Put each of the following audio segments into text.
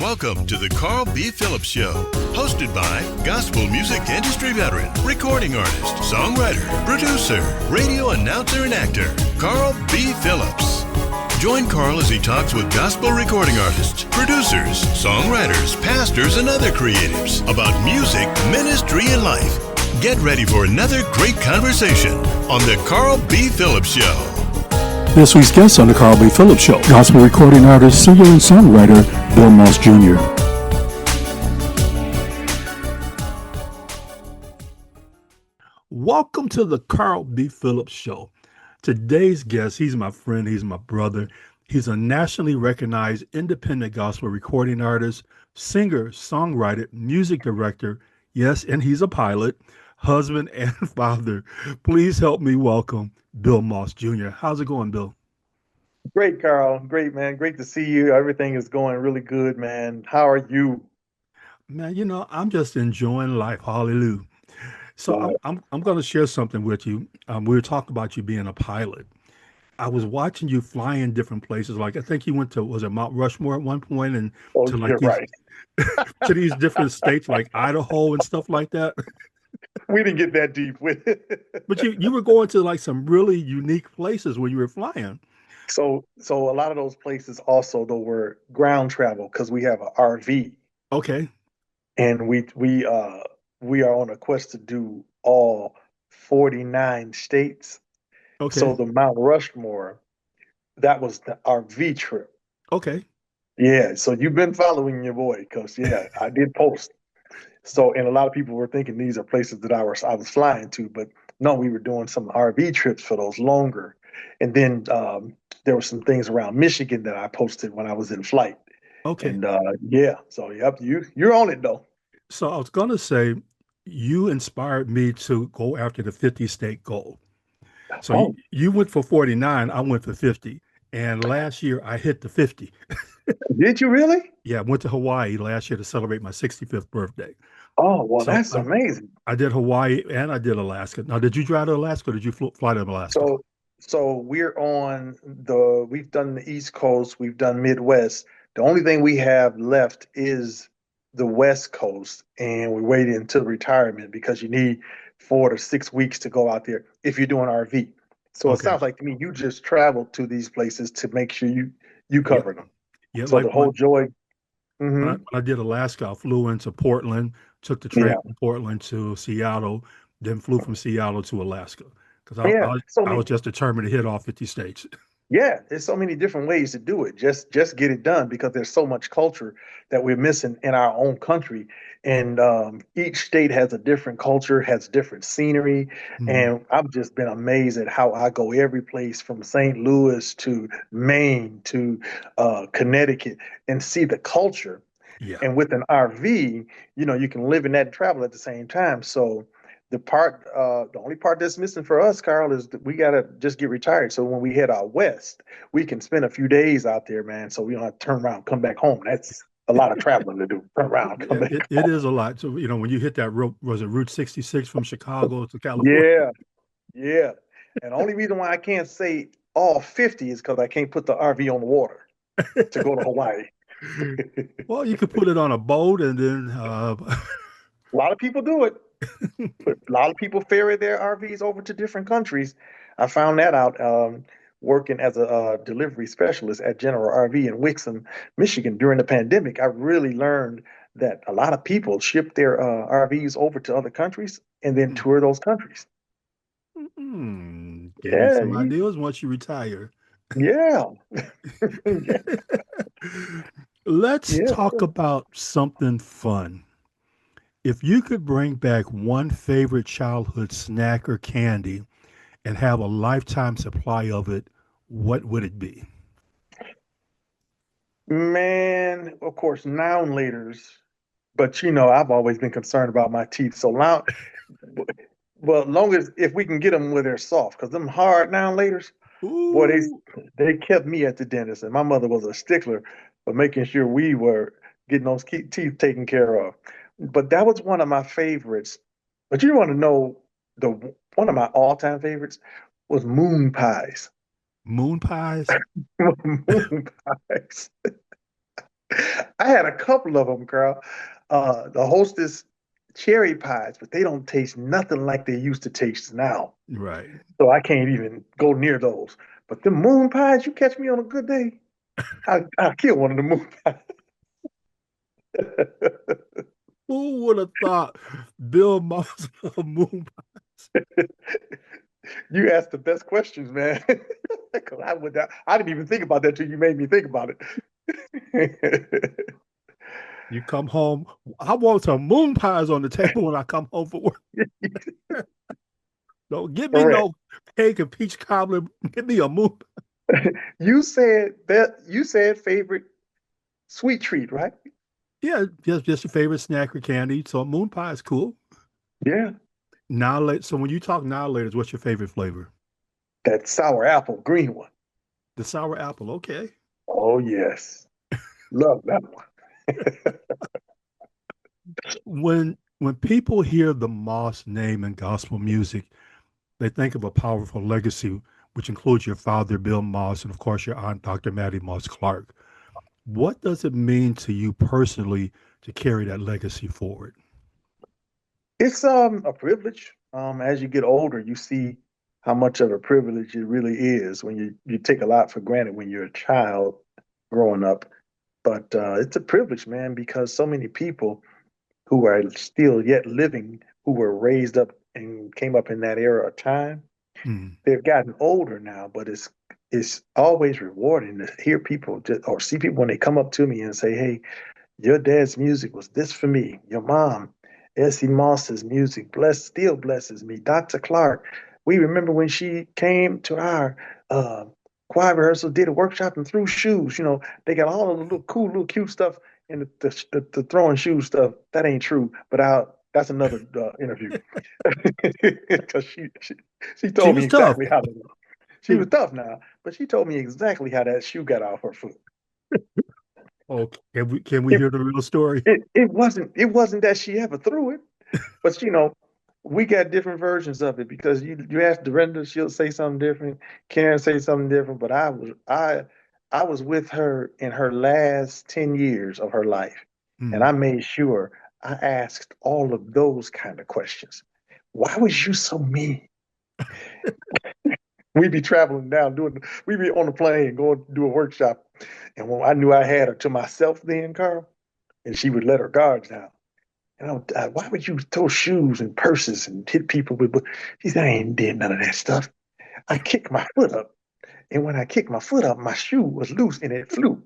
Welcome to the Carl B. Phillips Show, hosted by gospel music industry veteran, recording artist, songwriter, producer, radio announcer, and actor, Carl B. Phillips. Join Carl as he talks with gospel recording artists, producers, songwriters, pastors, and other creatives about music, ministry, and life. Get ready for another great conversation on the Carl B. Phillips Show. This week's guest on the Carl B. Phillips Show, gospel recording artist, singer, and songwriter, Bill Moss Jr. Welcome to the Carl B. Phillips Show. Today's guest, he's my friend, he's my brother. He's a nationally recognized independent gospel recording artist, singer, songwriter, music director, yes, and he's a pilot, husband, and father. Please help me welcome Bill Moss Jr. How's it going, Bill? Great, Carl. Great, man. Great to see you. Everything is going really good, man. How are you? Man, I'm just enjoying life. Hallelujah. So I'm going to share something with you. We were talking about you being a pilot. I was watching you fly in different places. Like I think you went to, was it Mount Rushmore at one point, and to like you're these right. to these different states like Idaho and stuff like that. We didn't get that deep with it. But you were going to like some really unique places when you were flying. So a lot of those places also though were ground travel because we have an RV Okay. and we are on a quest to do all 49 states. Okay. So the Mount Rushmore, that was the RV trip. Okay. Yeah. So you've been following your boy because I did post. So, and a lot of people were thinking these are places that I was flying to, but no, we were doing some RV trips for those longer. And then there were some things around Michigan that I posted when I was in flight. Okay. And so yep, you're on it though. So I was going to say, you inspired me to go after the 50 state goal. So you went for 49, I went for 50. And last year I hit the 50. Did you really? Yeah, I went to Hawaii last year to celebrate my 65th birthday. Oh, well, So that's amazing. I did Hawaii and I did Alaska. Now, did you drive to Alaska or did you fly to Alaska? So we've done the East Coast, we've done Midwest. The only thing we have left is the West Coast, and we're waiting until retirement because you need 4 to 6 weeks to go out there if you're doing RV. So It sounds like to me you just traveled to these places to make sure you cover them. Yeah, so like the whole joy. when I did Alaska, I flew into Portland, took the train from Portland to Seattle, then flew from Seattle to Alaska because I was just determined to hit all 50 states. Yeah, there's so many different ways to do it. Just get it done because there's so much culture that we're missing in our own country. And each state has a different culture, has different scenery. And I've just been amazed at how I go every place from St. Louis to Maine to Connecticut and see the culture. Yeah. And with an RV, you can live in that and travel at the same time. So the only part that's missing for us, Carl, is that we got to just get retired. So when we head out west, we can spend a few days out there, man. So we don't have to turn around, come back home. That's a lot of traveling to do. Turn around, come back. It is a lot. So, when you hit that Route 66 from Chicago to California? Yeah. And the only reason why I can't say all 50 is because I can't put the RV on the water to go to Hawaii. Well, you could put it on a boat and then... A lot of people do it. But a lot of people ferry their RVs over to different countries. I found that out working as a delivery specialist at General RV in Wixom, Michigan during the pandemic. I really learned that a lot of people ship their RVs over to other countries and then tour those countries. Give you some ideas once you retire. Yeah. Let's talk about something fun. If you could bring back one favorite childhood snack or candy and have a lifetime supply of it, what would it be? Man, of course, noun laters. But I've always been concerned about my teeth. So now, well, long as if we can get them where they're soft, because them hard noun laters, boy, they kept me at the dentist, and my mother was a stickler for making sure we were getting those teeth taken care of. But that was one of my favorites. But you want to know one of my all-time favorites was moon pies. Moon pies? Moon pies. I had a couple of them, Carl. The Hostess cherry pies, but they don't taste nothing like they used to taste now. Right. So I can't even go near those. But the moon pies, you catch me on a good day, I'll kill one of the moon pies. Who would have thought Bill Maher's moon pies? You asked the best questions, man. 'Cause I didn't even think about that till you made me think about it. You come home, I want some moon pies on the table when I come home from work. Don't give me Correct. no cake and peach cobbler. Give me a moon. You said favorite sweet treat, right? Yeah, just your favorite snack or candy. So moon pie is cool. Yeah. So when you talk now laters, what's your favorite flavor? That sour apple green one. The sour apple. Okay. Oh yes. Love that one. When people hear the Moss name in gospel music, they think of a powerful legacy, which includes your father, Bill Moss, and of course your aunt, Dr. Maddie Moss Clark. What does it mean to you personally to carry that legacy forward? It's a privilege. As you get older, you see how much of a privilege it really is when you take a lot for granted when you're a child growing up. But it's a privilege, man, because so many people who are still yet living, who were raised up and came up in that era of time, Mm, they've gotten older now, but it's always rewarding to hear people or see people when they come up to me and say, "Hey, your dad's music was this for me. Your mom, Essie Moss's music, still blesses me. Dr. Clark, we remember when she came to our uh, choir rehearsal, did a workshop and threw shoes. You know, they got all of the little cool, little cute stuff and the throwing shoes stuff. That ain't true, but that's another interview because she she told me was tough. exactly how that. She was tough now, but she told me exactly how that shoe got off her foot. Oh, can we hear the real story? It wasn't that she ever threw it, but we got different versions of it because you ask Dorinda, she'll say something different. Karen say something different, but I was with her in her last 10 years of her life, and Mm. I made sure I asked all of those kind of questions. Why was you so mean? We'd be traveling down we'd be on the plane going to do a workshop, and when I knew I had her to myself then, Carl, and she would let her guards down. And why would you throw shoes and purses and hit people with? She said, I ain't did none of that stuff. I kicked my foot up. And when I kicked my foot up, my shoe was loose and it flew.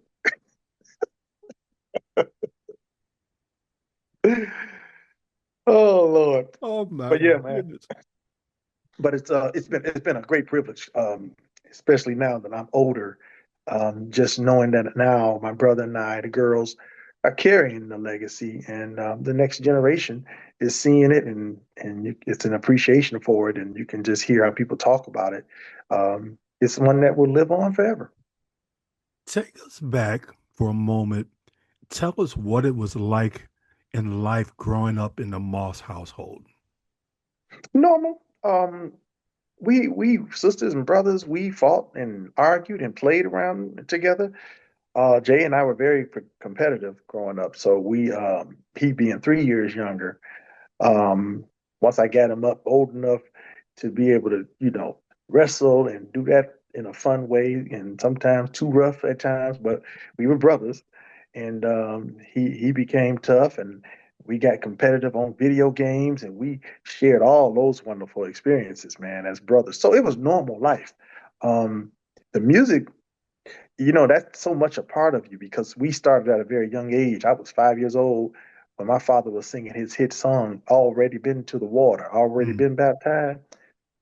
Oh Lord. Oh my But yeah, man. goodness. But it's been a great privilege, especially now that I'm older. Just knowing that now my brother and I, the girls, are carrying the legacy, and the next generation is seeing it, and it's an appreciation for it, and you can just hear how people talk about it. It's one that will live on forever. Take us back for a moment. Tell us what it was like in life growing up in the Moss household. Normal. We sisters and brothers, we fought and argued and played around together. Jay and I were very competitive growing up. So he being 3 years younger, um, once I got him up old enough to be able to, wrestle and do that in a fun way, and sometimes too rough at times, but we were brothers, and he became tough, and we got competitive on video games, and we shared all those wonderful experiences, man, as brothers. So it was normal life. The music, that's so much a part of you because we started at a very young age. I was 5 years old when my father was singing his hit song, Already Been to the Water, Already Mm. Been Baptized.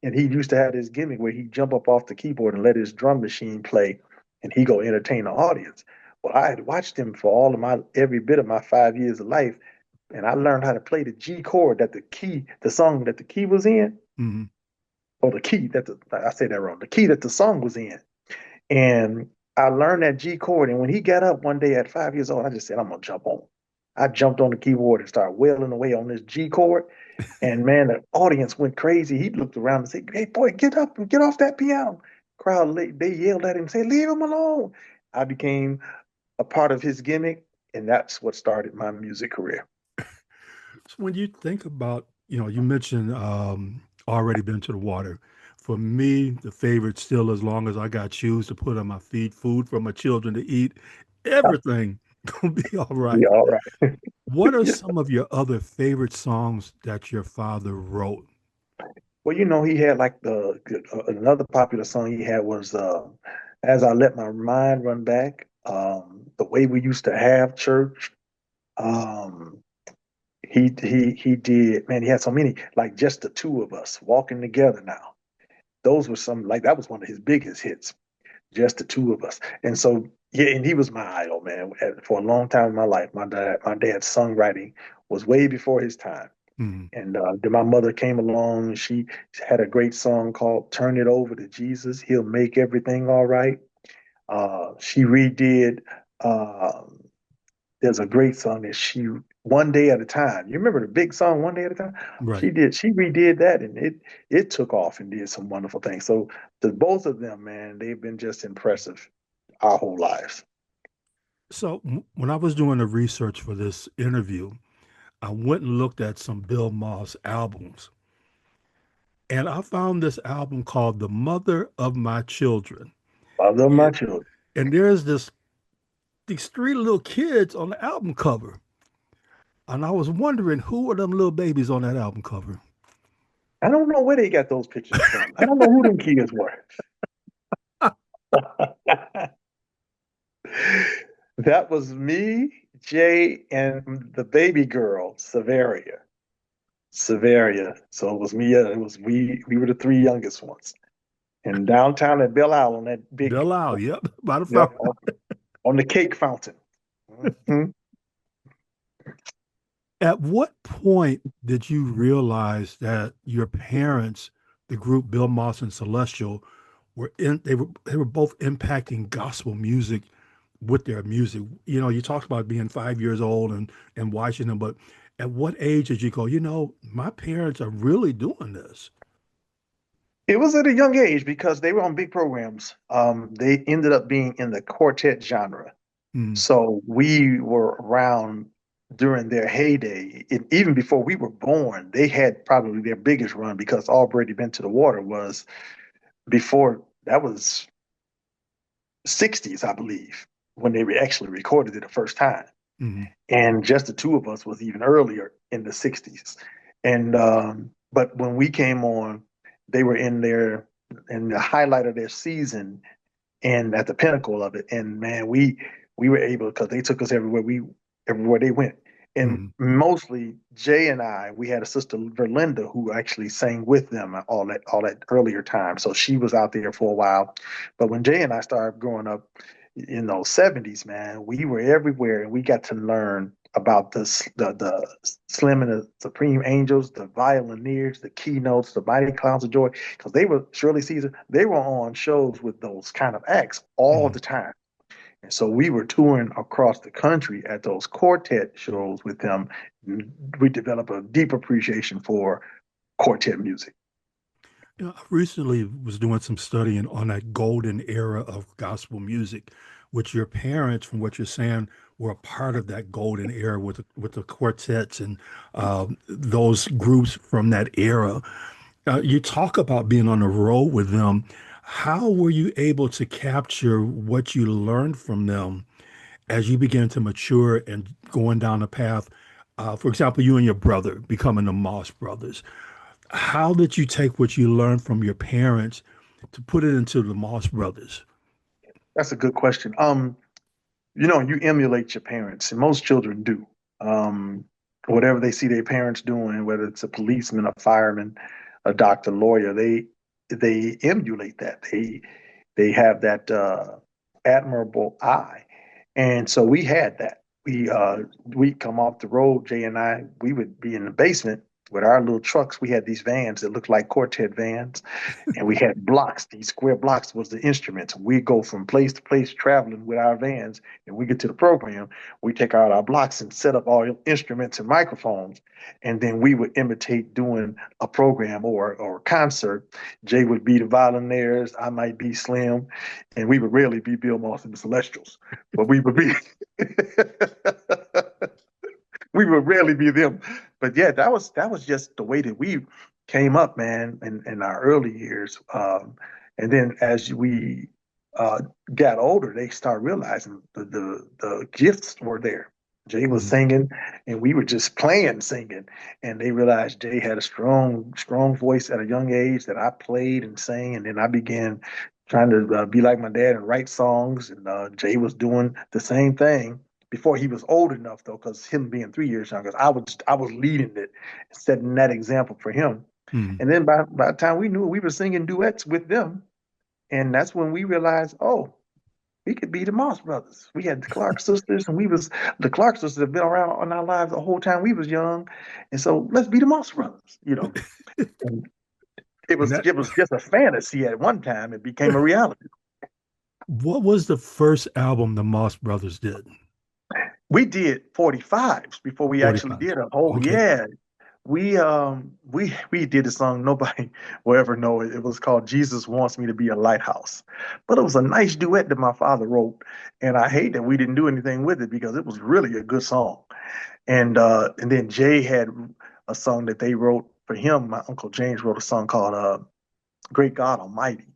And he used to have this gimmick where he'd jump up off the keyboard and let his drum machine play and he go entertain the audience. Well, I had watched him for every bit of my 5 years of life, and I learned how to play the G chord the song that the key was in, Mhm. or the key I said that wrong, the key that the song was in. And I learned that G chord. And when he got up one day at 5 years old, I just said, I'm going to jump on. I jumped on the keyboard and started wailing away on this G chord. And man, the audience went crazy. He looked around and said, Hey, boy, get up and get off that piano. Crowd, they yelled at him and said, Leave him alone. I became a part of his gimmick. and that's what started my music career. So when you think about, you mentioned already been to the water. For me, the favorite still, as long as I got shoes to put on my feet, food for my children to eat, everything gonna be all right. Yeah, all right. What are Yeah. some of your other favorite songs that your father wrote? Well, he had like another popular song he had was "As I Let My Mind Run Back." The way we used to have church. Um, he did. Man, he had so many. Like just the two of us walking together. Now, those were some like that was one of his biggest hits. Just the two of us. And so, yeah, and he was my idol, man. For a long time in my life, my dad's songwriting was way before his time. Mm, And then my mother came along. She had a great song called "Turn It Over to Jesus. He'll make everything all right." She redid. Um, there's a great song that she "One Day at a Time." You remember the big song "One Day at a Time"? right. She did. She redid that, and it took off and did some wonderful things. So the both of them, man, they've been just impressive our whole lives. So when I was doing the research for this interview, I went and looked at some Bill Moss albums, and I found this album called "The Mother of My Children." Love them, my And, children. and there's these three little kids on the album cover. And I was wondering who are them little babies on that album cover? I don't know where they got those pictures from. I don't know who them kids were. That was me, Jay, and the baby girl, Severia. Severia. So it was me. It was we. We were the three youngest ones. And downtown at Belle Isle on that big, Bill Al, yep, by the yeah, fountain. on the cake fountain. Mhm. At what point did you realize that your parents, the group Bill Moss and Celestial, they were both impacting gospel music with their music? You talked about being 5 years old and watching them, but at what age did you go, my parents are really doing this? It was at a young age because they were on big programs. They ended up being in the quartet genre. Mm, So we were around during their heyday. Even before we were born, they had probably their biggest run because Already Been to the Water was before that was 60s, I believe, when they actually recorded it the first time. mm, And Just the Two of Us was even earlier in the 60s. And but when we came on, they were in the highlight of their season and at the pinnacle of it. And man, we were able because they took us everywhere they went. And mm, mostly Jay and I, we had a sister Verlinda who actually sang with them all that earlier time. So she was out there for a while. But when Jay and I started growing up in those 70s, man, we were everywhere and we got to learn about the Slim and the Supreme Angels, the Violineers, the Keynotes, the Mighty Clowns of Joy, because they were Shirley Caesar. They were on shows with those kind of acts all mm. the time. And so we were touring across the country at those quartet shows with them. We developed a deep appreciation for quartet music. I recently was doing some studying on that golden era of gospel music, which your parents, from what you're saying, were a part of that golden era with the quartets and those groups from that era. You talk about being on the road with them. How were you able to capture what you learned from them as you began to mature and going down the path? For example, you and your brother becoming the Moss brothers. How did you take what you learned from your parents to put it into the Moss brothers? That's a good question. You emulate your parents, and most children do. Um, Whatever they see their parents doing, whether it's a policeman, a fireman, a doctor, lawyer, they emulate that. They have that admirable eye, and so we had that. We come off the road, Jay and I. We would be in the basement with our little trucks. We had these vans that looked like quartet vans, and we had blocks. These square blocks was the instruments. We go from place to place traveling with our vans, and we get to the program. We take out our blocks and set up all instruments and microphones, and then we would imitate doing a program or a concert. Jay would be the violinaires. I might be Slim, and we would rarely be Bill Moss and the Celestials, but we would be. We would rarely be them. But yeah, that was just the way that we came up, man, in our early years. And then as we uh, got older, they started realizing the gifts were there. Jay was Mhm. singing, and we were just playing singing. And they realized Jay had a strong voice at a young age that I played and sang. And then I began trying to be like my dad and write songs. And Jay was doing the same thing before he was old enough, though, because him being 3 years younger, I was leading it, setting that example for him. Mhm. And then by the time we knew it, we were singing duets with them, and that's when we realized, oh, we could be the Moss Brothers. We had the Clark sisters, and we was the Clark sisters have been around in our lives the whole time we was young, and so let's be the Moss Brothers. And it And was that, it was just a fantasy at one time. It became a reality. what was the first album the Moss Brothers did? We did 45s before we actually 45. did a whole, Okay. yeah. We did a song nobody will ever know it. It was called Jesus Wants Me to Be a Lighthouse. But it was a nice duet that my father wrote. And I hate that we didn't do anything with it because it was really a good song. And then Jay had a song that they wrote for him. My Uncle James wrote a song called Great God Almighty.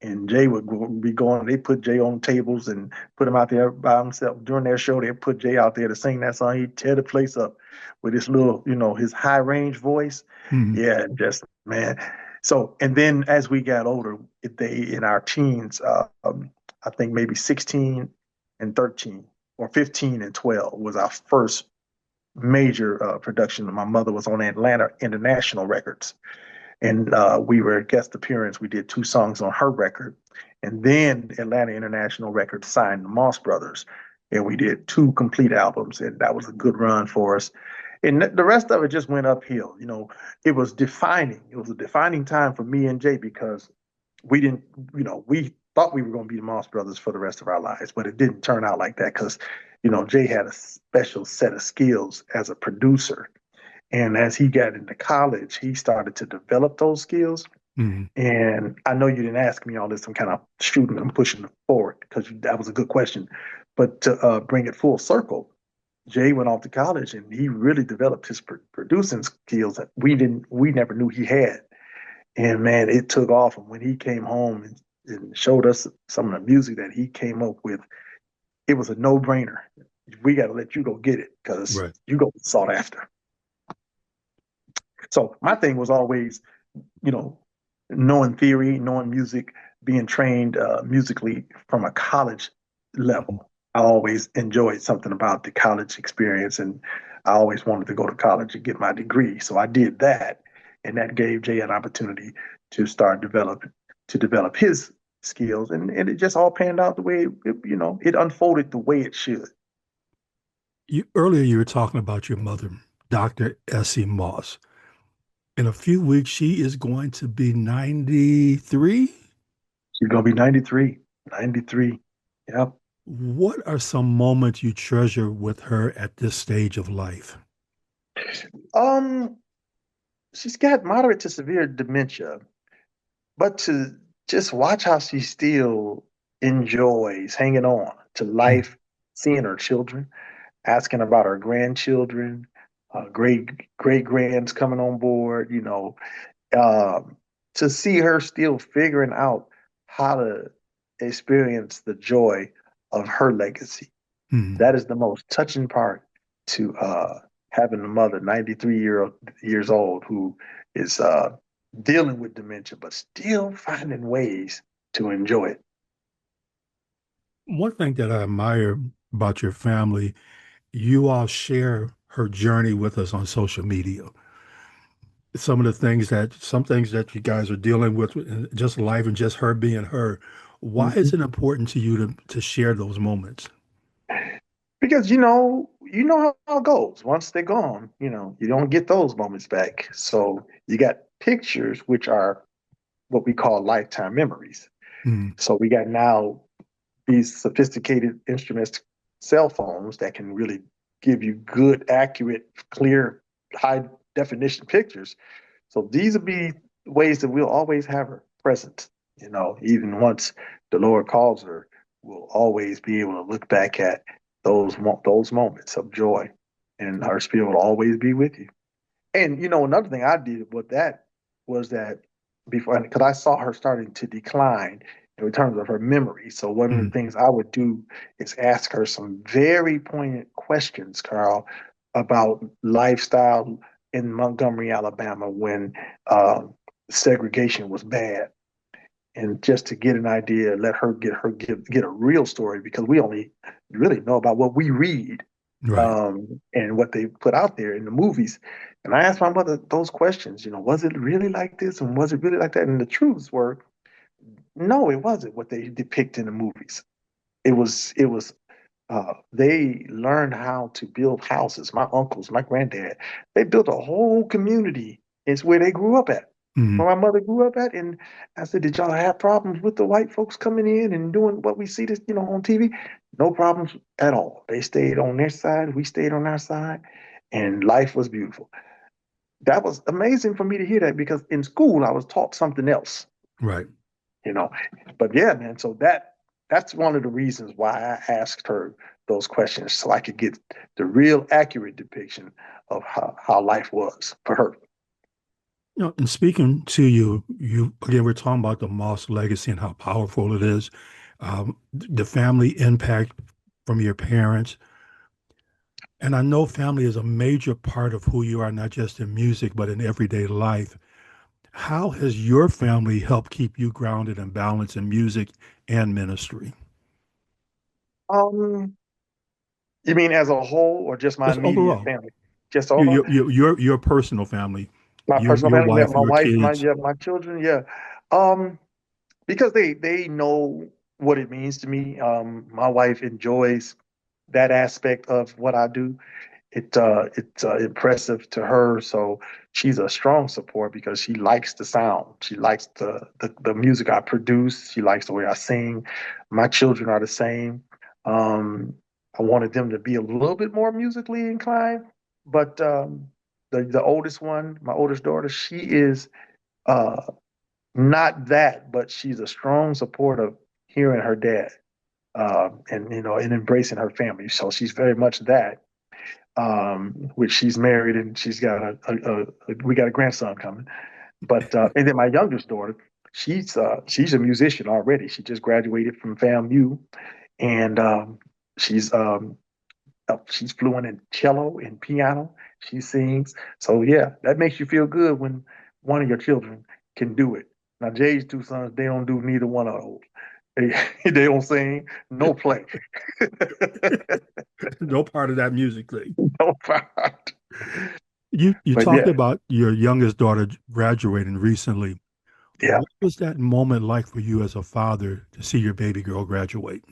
And Jay would be going. They put Jay on tables and put him out there by himself during their show. They put Jay out there to sing that song. He'd tear the place up with his little, his high range voice. Mhm. Yeah, just man. So, and then as we got older, they in our teens, I think maybe 16 and 13 or 15 and 12 was our first major production. My mother was on Atlanta International Records, and we were a guest appearance. We did two songs on her record, and then Atlanta International Records signed the Moss Brothers, and we did two complete albums, and that was a good run for us. And the rest of it just went uphill. It was defining. It was a defining time for me and Jay because we didn't, we thought we were going to be the Moss Brothers for the rest of our lives, but it didn't turn out like that because, Jay had a special set of skills as a producer, and as he got into college, he started to develop those skills. Mhm. And I know you didn't ask me all this. I'm kind of shooting and pushing it forward because that was a good question. But to bring it full circle, Jay went off to college and he really developed his producing skills that we never knew he had. And man, it took off. And when he came home and showed us some of the music that he came up with, it was a no brainer. We got to let you go get it because Right. you go sought after. So my thing was always, you know, knowing theory, knowing music, being trained musically from a college Mhm. level. I always enjoyed something about the college experience, and I always wanted to go to college and get my degree. So I did that, and that gave Jay an opportunity to start develop his skills, and it just all panned out the way it unfolded the way it should. Earlier, you were talking about your mother, Dr. Essie Moss. In a few weeks, she is going to be 93. She's gonna be 93, 93. Yep. What are some moments you treasure with her at this stage of life? Um, she's got moderate to severe dementia, but to just watch how she still enjoys hanging on to Mm. life, seeing her children, asking about her grandchildren, great grands coming on board, um, to see her still figuring out how to experience the joy of her legacy. Mm. That is the most touching part to having a mother, 93 years old, who is dealing with dementia, but still finding ways to enjoy it. One thing that I admire about your family, you all share her journey with us on social media. Some things that you guys are dealing with, just life and just her being her. Why is Mhm. it important to you to share those moments? Because you know how it goes. Once they're gone, you don't get those moments back. So you got pictures, which are what we call lifetime memories. Mm. So we got now these sophisticated instruments, cell phones that can really give you good, accurate, clear, high definition pictures. So these will be ways that we'll always have her present. Even once the Lord calls her, we'll always be able to look back at those moments of joy, and her spirit will always be with you. And another thing I did with that was that before, because I saw her starting to decline in terms of her memory. So one of the Mm, things I would do is ask her some very poignant questions, Carl, about lifestyle in Montgomery, Alabama, when uh, segregation was bad, and just to get an idea, let her get a real story, because we only really know about what we read, right. and what they put out there in the movies. And I asked my mother those questions, was it really like this, and was it really like that? And the truths were, no, it wasn't what they depict in the movies. It was they learned how to build houses. My uncles, my granddad, they built a whole community. It's where they grew up at, Mm, where my mother grew up at. And I said, did y'all have problems with the white folks coming in and doing what we see this, on TV? No problems at all. They stayed on their side. We stayed on our side, and life was beautiful. That was amazing for me to hear that, because in school I was taught something else, right. you know. But yeah, man. So that's one of the reasons why I asked her those questions, so I could get the real accurate depiction of how life was for her. And speaking to you, again, we're talking about the Moss legacy and how powerful it is, the family impact from your parents. And I know family is a major part of who you are, not just in music, but in everyday life. How has your family helped keep you grounded and balanced in music and ministry? Um, you mean as a whole, or just my Just immediate overall, family? Just overall, your personal family, my personal your family, yeah, wife, my your wife, kids. my children, yeah. Um, because they know what it means to me. My wife enjoys that aspect of what I do. It's impressive to her, so she's a strong support, because she likes the sound. She likes the music I produce. She likes the way I sing. My children are the same. Um, I wanted them to be a little bit more musically inclined, but the oldest one, my oldest daughter, she is uh, not that, but she's a strong support of hearing her dad, and and embracing her family. So she's very much that, which she's married, and she's got we got a grandson coming. But and then my youngest daughter, she's a musician already. She just graduated from FAMU, and she's fluent in cello and piano. She sings. So yeah, that makes you feel good when one of your children can do it. Now Jay's two sons, they don't do neither one of those. They don't sing, no play. No part of that music thing. No part. You But talked yeah, about your youngest daughter graduating recently. yeah. What was that moment like for you as a father to see your baby girl graduate?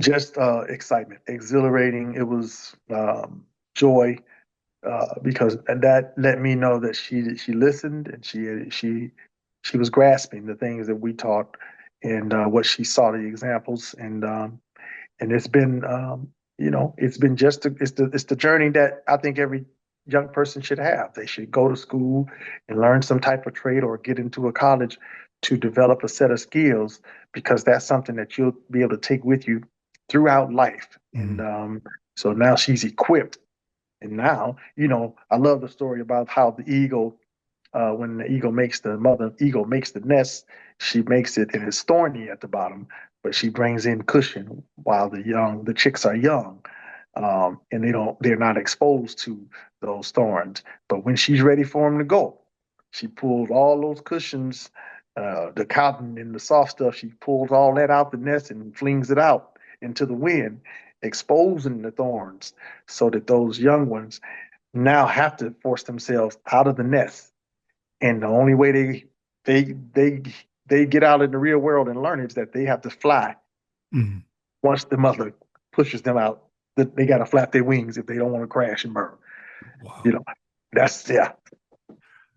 Just excitement, exhilarating. It was joy, because and that let me know that she listened, and she was grasping the things that we taught, and what she saw, the examples, and it's been it's been it's the journey that I think every young person should have. They should go to school and learn some type of trade, or get into a college to develop a set of skills, because that's something that you'll be able to take with you throughout life. And Mm, so now she's equipped. And now, I love the story about how the eagle, when the eagle makes the mother eagle makes the nest, she makes it, and it's thorny at the bottom, but she brings in cushion while the chicks are young, and they're not exposed to those thorns. But when she's ready for them to go, she pulls all those cushions, the cotton and the soft stuff. She pulls all that out the nest and flings it out into the wind, exposing the thorns, so that those young ones now have to force themselves out of the nest. And the only way they they they get out in the real world and learn is that they have to fly. mm. Once the mother pushes them out, that they got to flap their wings if they don't want to crash and burn. You Wow. know, that's yeah.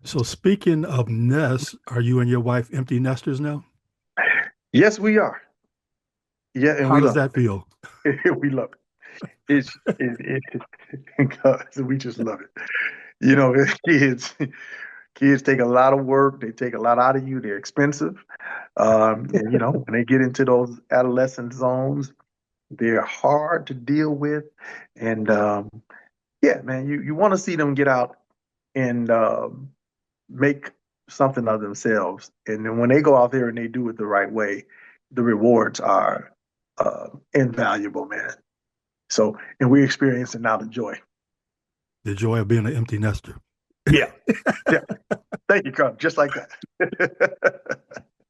So speaking of nests, are you and your wife empty nesters now? Yes, we are. Yeah, and How we does love that feel? it. We love it. We just love it. Kids take a lot of work. They take a lot out of you. They're expensive. And when they get into those adolescent zones, They're hard to deal with. And yeah, man, you want to see them get out and make something of themselves. And then when they go out there and they do it the right way, the rewards are invaluable, man. So, and we're experiencing now the joy. The joy of being an empty nester. Yeah. Yeah. Thank you, Carl. Just like that.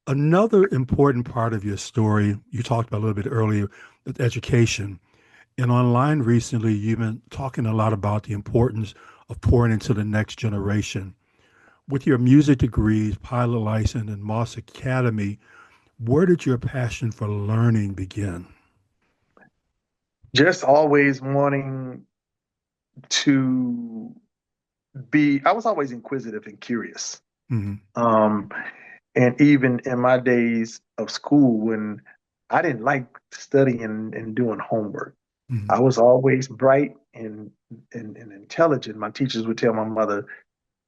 Another important part of your story, you talked about a little bit earlier, is education. And online recently, you've been talking a lot about the importance of pouring into the next generation. With your music degrees, pilot license, and Moss Academy, where did your passion for learning begin? Just always wanting to I was always inquisitive and curious. Mm-hmm. And even in my days of school, when I didn't like studying and doing homework, Mm-hmm. I was always bright and intelligent. My teachers would tell my mother,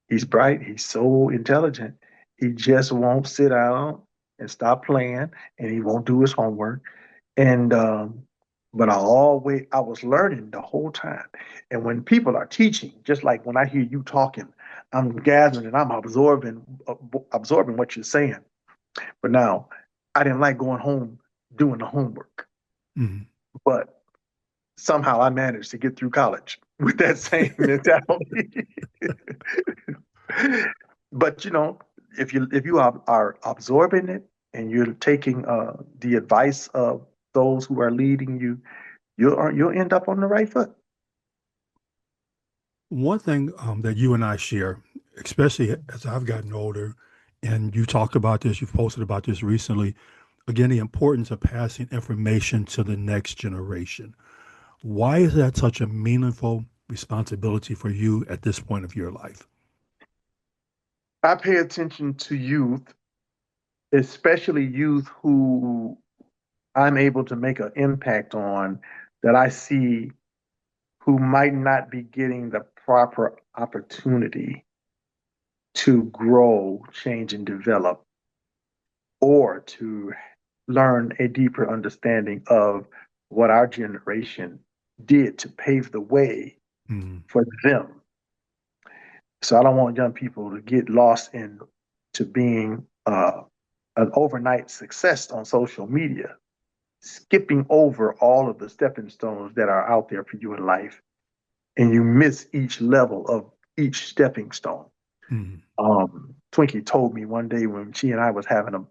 he's bright, he's so intelligent. He just won't sit down and stop playing, and he won't do his homework. And but I was learning the whole time. And when people are teaching, just like when I hear you talking, I'm gathering and I'm absorbing what you're saying. But now, I didn't like going home doing the homework. Mm-hmm. But somehow I managed to get through college with that same mentality. But if you are absorbing it and you're taking the advice of those who are leading you, you'll end up on the right foot. One thing that you and I share, especially as I've gotten older, and you talked about this, you've posted about this recently, again, the importance of passing information to the next generation. Why is that such a meaningful responsibility for you at this point of your life? I pay attention to youth, especially youth who I'm able to make an impact on, that I see who might not be getting the proper opportunity to grow, change, and develop, or to learn a deeper understanding of what our generation did to pave the way Mm-hmm. for them. So I don't want young people to get lost in to being an overnight success on social media, skipping over all of the stepping stones that are out there for you in life, and you miss each level of each stepping stone. Mm-hmm. Twinkie told me one day when she and I was having a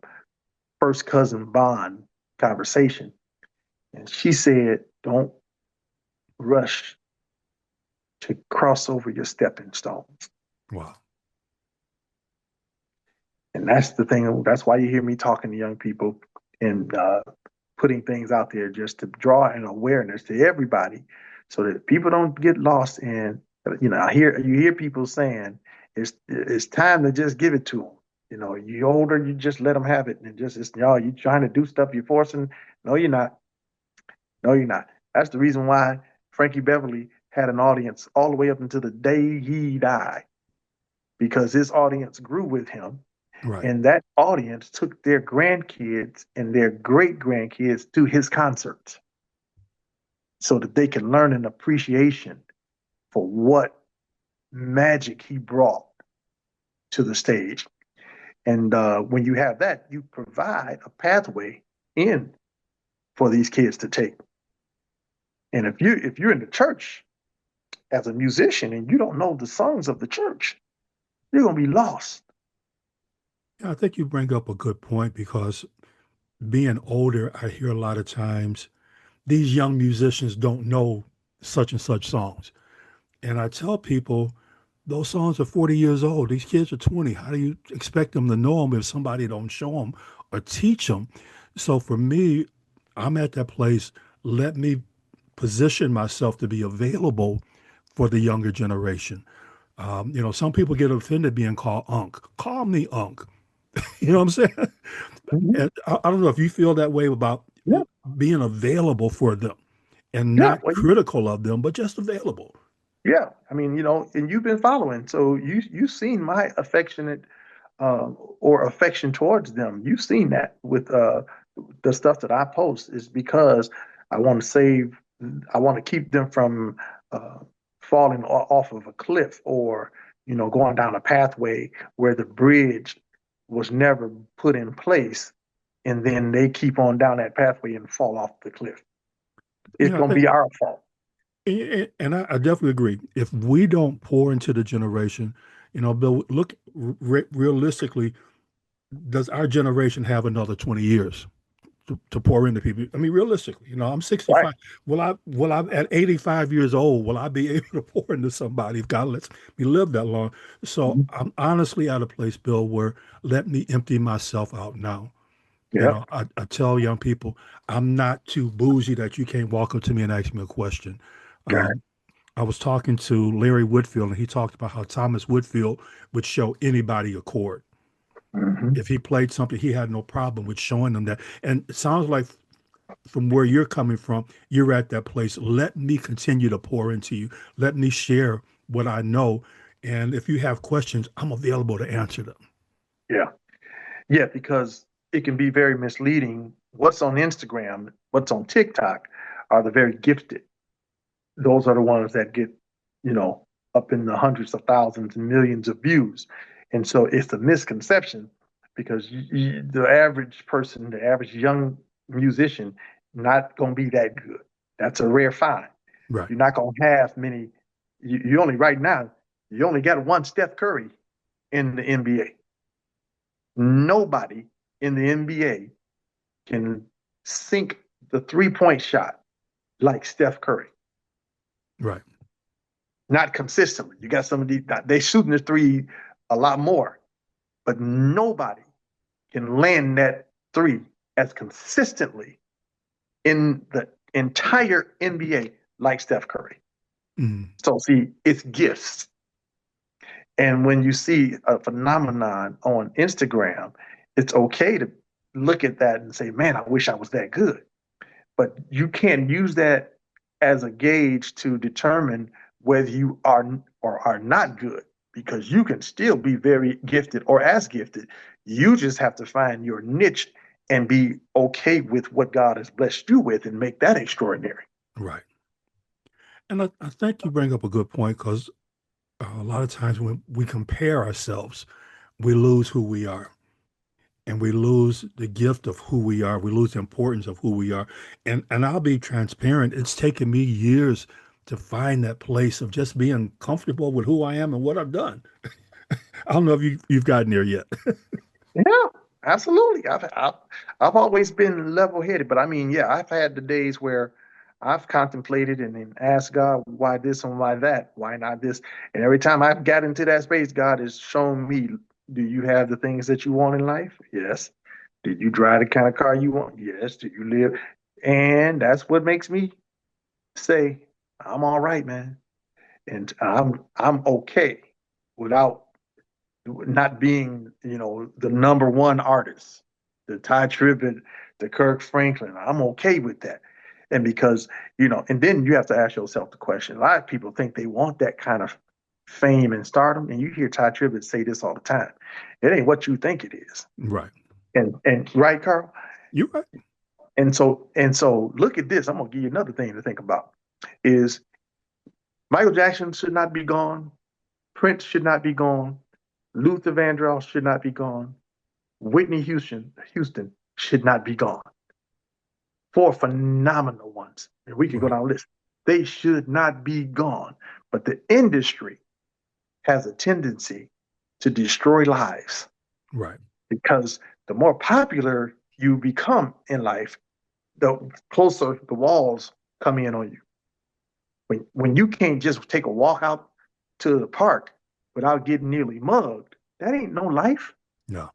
first cousin bond conversation, and she said, "Don't rush to cross over your stepping stones." Wow. And that's the thing. That's why you hear me talking to young people and putting things out there just to draw an awareness to everybody, so that people don't get lost in. You hear people saying it's time to just give it to them. You older, you just let them have it, and you trying to do stuff, you're forcing. No, you're not. No, you're not. That's the reason why Frankie Beverly had an audience all the way up until the day he died, because his audience grew with him. Right. And that audience took their grandkids and their great grandkids to his concerts so that they can learn an appreciation for what magic he brought to the stage. And when you have that, you provide a pathway in for these kids to take. And if you're in the church as a musician and you don't know the songs of the church, you're gonna be lost. Yeah, I think you bring up a good point because being older, I hear a lot of times these young musicians don't know such and such songs. And I tell people those songs are 40 years old. These kids are 20. How do you expect them to know them if somebody don't show them or teach them? So for me, I'm at that place. Let me position myself to be available for the younger generation. Some people get offended being called Unc. Call me Unc. You know what I'm saying? Mhm. And I don't know if you feel that way about Yeah, being available for them and yeah. not Well, critical of them, but just available. yeah. I mean, and you've been following, so you've seen my affectionate or affection towards them. You've seen that with the stuff that I post is because I want to save. I want to keep them from uh, falling off of a cliff, or going down a pathway where the bridge was never put in place, and then they keep on down that pathway and fall off the cliff. It's I going to think, be our fault. and I definitely agree. If we don't pour into the generation, Bill, look realistically, does our generation have another 20 years to pour into people? I mean, realistically, I'm Right. 65. Will I at 85 years old, will I be able to pour into somebody if God lets me live that long? So Mhm. I'm honestly at a place, Bill, where let me empty myself out now. Yeah. I tell young people, I'm not too bougie that you can't walk up to me and ask me a question. Right. Um, I was talking to Larry Whitfield, and he talked about how Thomas Whitfield would show anybody a chord. Hmm. If he played something, he had no problem with showing them that. And it sounds like from where you're coming from, you're at that place. Let me continue to pour into you. Let me share what I know. And if you have questions, I'm available to answer them. Yeah. Yeah, because it can be very misleading. What's on Instagram, what's on TikTok are the very gifted. Those are the ones that get, you know, up in the hundreds of thousands and millions of views. And so it's a misconception because the average person, the average young musician, not going to be that good. That's a rare find. Right. You're not going to have many. You only, right now, you only got one Steph Curry in the NBA. Nobody in the NBA can sink the 3-point shot like Steph Curry. Right. Not consistently. You got some of these, they shooting the three a lot more, but nobody can land that three as consistently in the entire NBA like Steph Curry. Mm. So see, it's gifts. And when you see a phenomenon on Instagram, it's okay to look at that and say, man, I wish I was that good. But you can't use that as a gauge to determine whether you are or are not good, because you can still be very gifted or as gifted. You just have to find your niche and be okay with what God has blessed you with and make that extraordinary. Right. And I think you bring up a good point because a lot of times when we compare ourselves, we lose who we are and we lose the gift of who we are. We lose the importance of who we are. And I'll be transparent. It's taken me years to find that place of just being comfortable with who I am and what I've done. I don't know if you've gotten there yet. Yeah, absolutely. I've always been level headed, but I mean, yeah, I've had the days where I've contemplated and then asked God, why this and why that? Why not this? And every time I've got into that space, God has shown me, do you have the things that you want in life? Yes. Did you drive the kind of car you want? Yes. Do you live? And that's what makes me say, I'm all right, man. And I'm okay without not being, the number one artist, the Ty Tribbett, the Kirk Franklin. I'm okay with that. And because, and then you have to ask yourself the question. A lot of people think they want that kind of fame and stardom. And you hear Ty Tribbett say this all the time. It ain't what you think it is. Right. And right, Carl? You're right. And so look at this. I'm gonna give you another thing to think about is Michael Jackson should not be gone, Prince should not be gone, Luther Vandross should not be gone, Whitney Houston should not be gone. Four phenomenal ones. And we can go Right. down the list. They should not be gone. But the industry has a tendency to destroy lives Right. because the more popular you become in life, the closer the walls come in on you. When you can't just take a walk out to the park without getting nearly mugged, that ain't no life. No.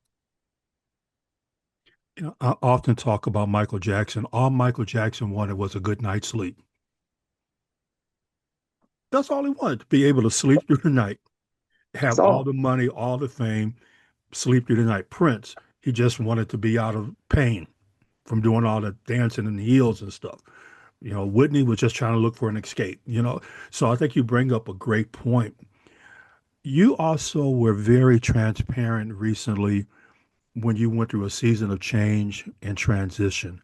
I often talk about Michael Jackson. All Michael Jackson wanted was a good night's sleep. That's all he wanted, to be able to sleep through the night, have all So the money, all the fame, sleep through the night. Prince, he just wanted to be out of pain from doing all the dancing in the heels and stuff. Whitney was just trying to look for an escape. So I think you bring up a great point. You also were very transparent recently when you went through a season of change and transition.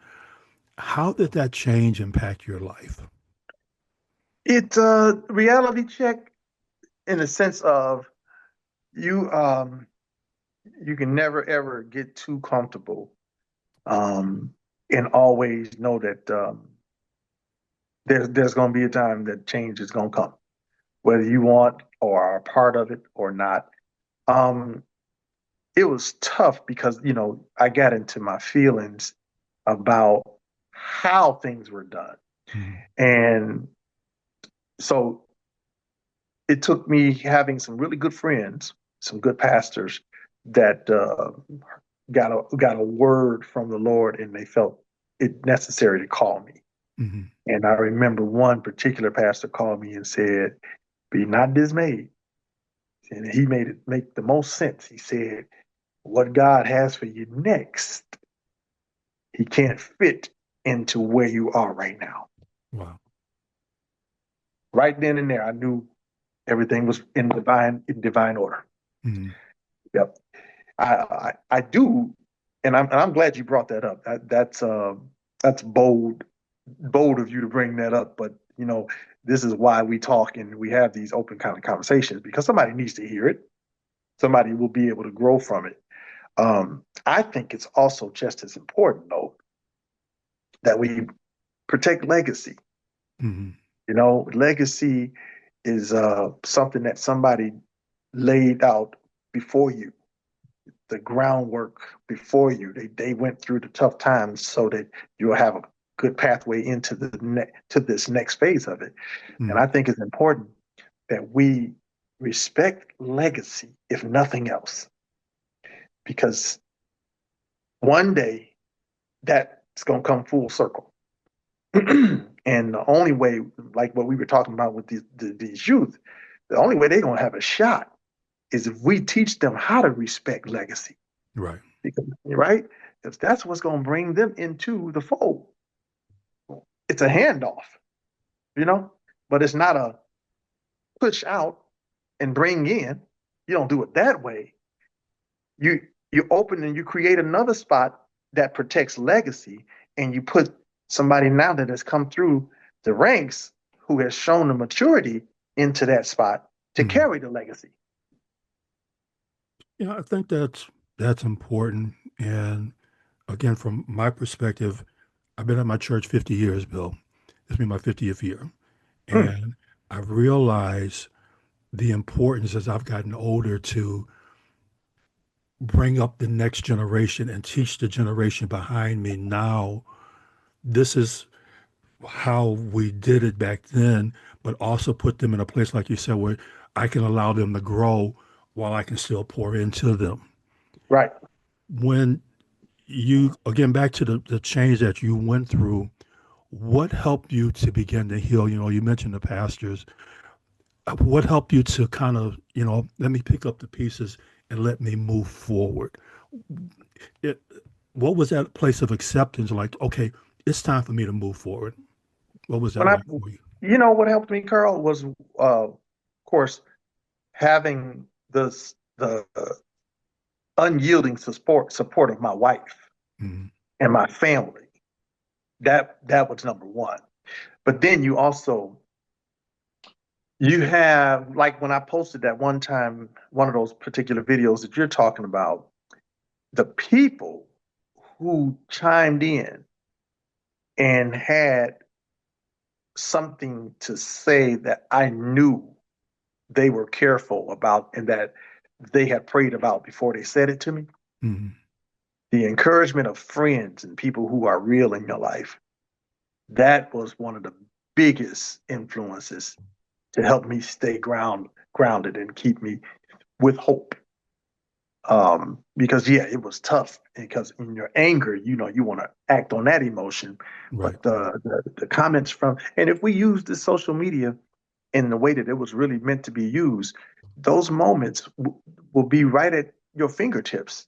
How did that change impact your life? It's a reality check in the sense of you you can never ever get too comfortable, um, and always know that there's going to be a time that change is going to come, whether you want or are a part of it or not. Um, it was tough because I got into my feelings about how things were done, Mm, and so it took me having some really good friends, some good pastors that got a word from the Lord, and they felt it necessary to call me. mhm. And I remember one particular pastor called me and said, "Be not dismayed." And he made it make the most sense. He said, "What God has for you next, He can't fit into where you are right now." Wow. Right then and there, I knew everything was in divine order. Mm, Yep. I do, and I'm glad you brought that up. That's bold of you to bring that up. But this is why we talk and we have these open kind of conversations, because somebody needs to hear it. Somebody will be able to grow from it. I think it's also just as important, though, that we protect legacy. mhm. Legacy is something that somebody laid out before you, the groundwork before you. They went through the tough times so that you'll have a good pathway into to this next phase of it. And Mm, I think it's important that we respect legacy, if nothing else, because one day that's going to come full circle. And the only way, like what we were talking about with these youth, the only way they're going to have a shot is if we teach them how to respect legacy. right. Because, right? Because that's what's going to bring them into the fold. It's a handoff, you know, but it's not a push out and bring in. You don't do it that way. You you open and you create another spot that protects legacy, and you put somebody now that has come through the ranks who has shown the maturity into that spot to Mm. carry the legacy. Yeah, I think that's important. And again, from my perspective, I've been at my church 50 years, Bill. It's been my 50th year. Mm, And I've realized the importance as I've gotten older to bring up the next generation and teach the generation behind me now. This is how we did it back then, but also put them in a place, like you said, where I can allow them to grow while I can still pour into them. right. When you, again, back to the change that you went through, what helped you to begin to heal? You mentioned the pastors. What helped you to kind of, let me pick up the pieces and let me move forward? It, what was that place of acceptance like? Okay, it's time for me to move forward. What was that When I, like for you? what helped me, Carl, was of course having the unyielding support of my wife Mm, and my family. That was number one. But then you have, like when I posted that one time, one of those particular videos that you're talking about, the people who chimed in and had something to say that I knew they were careful about and that they had prayed about before they said it to me. mm, The encouragement of friends and people who are real in your life, that was one of the biggest influences to help me stay grounded and keep me with hope. Because yeah, it was tough because in your anger, you want to act on that emotion, right. but the comments from, and if we use the social media in the way that it was really meant to be used, those moments will be right at your fingertips.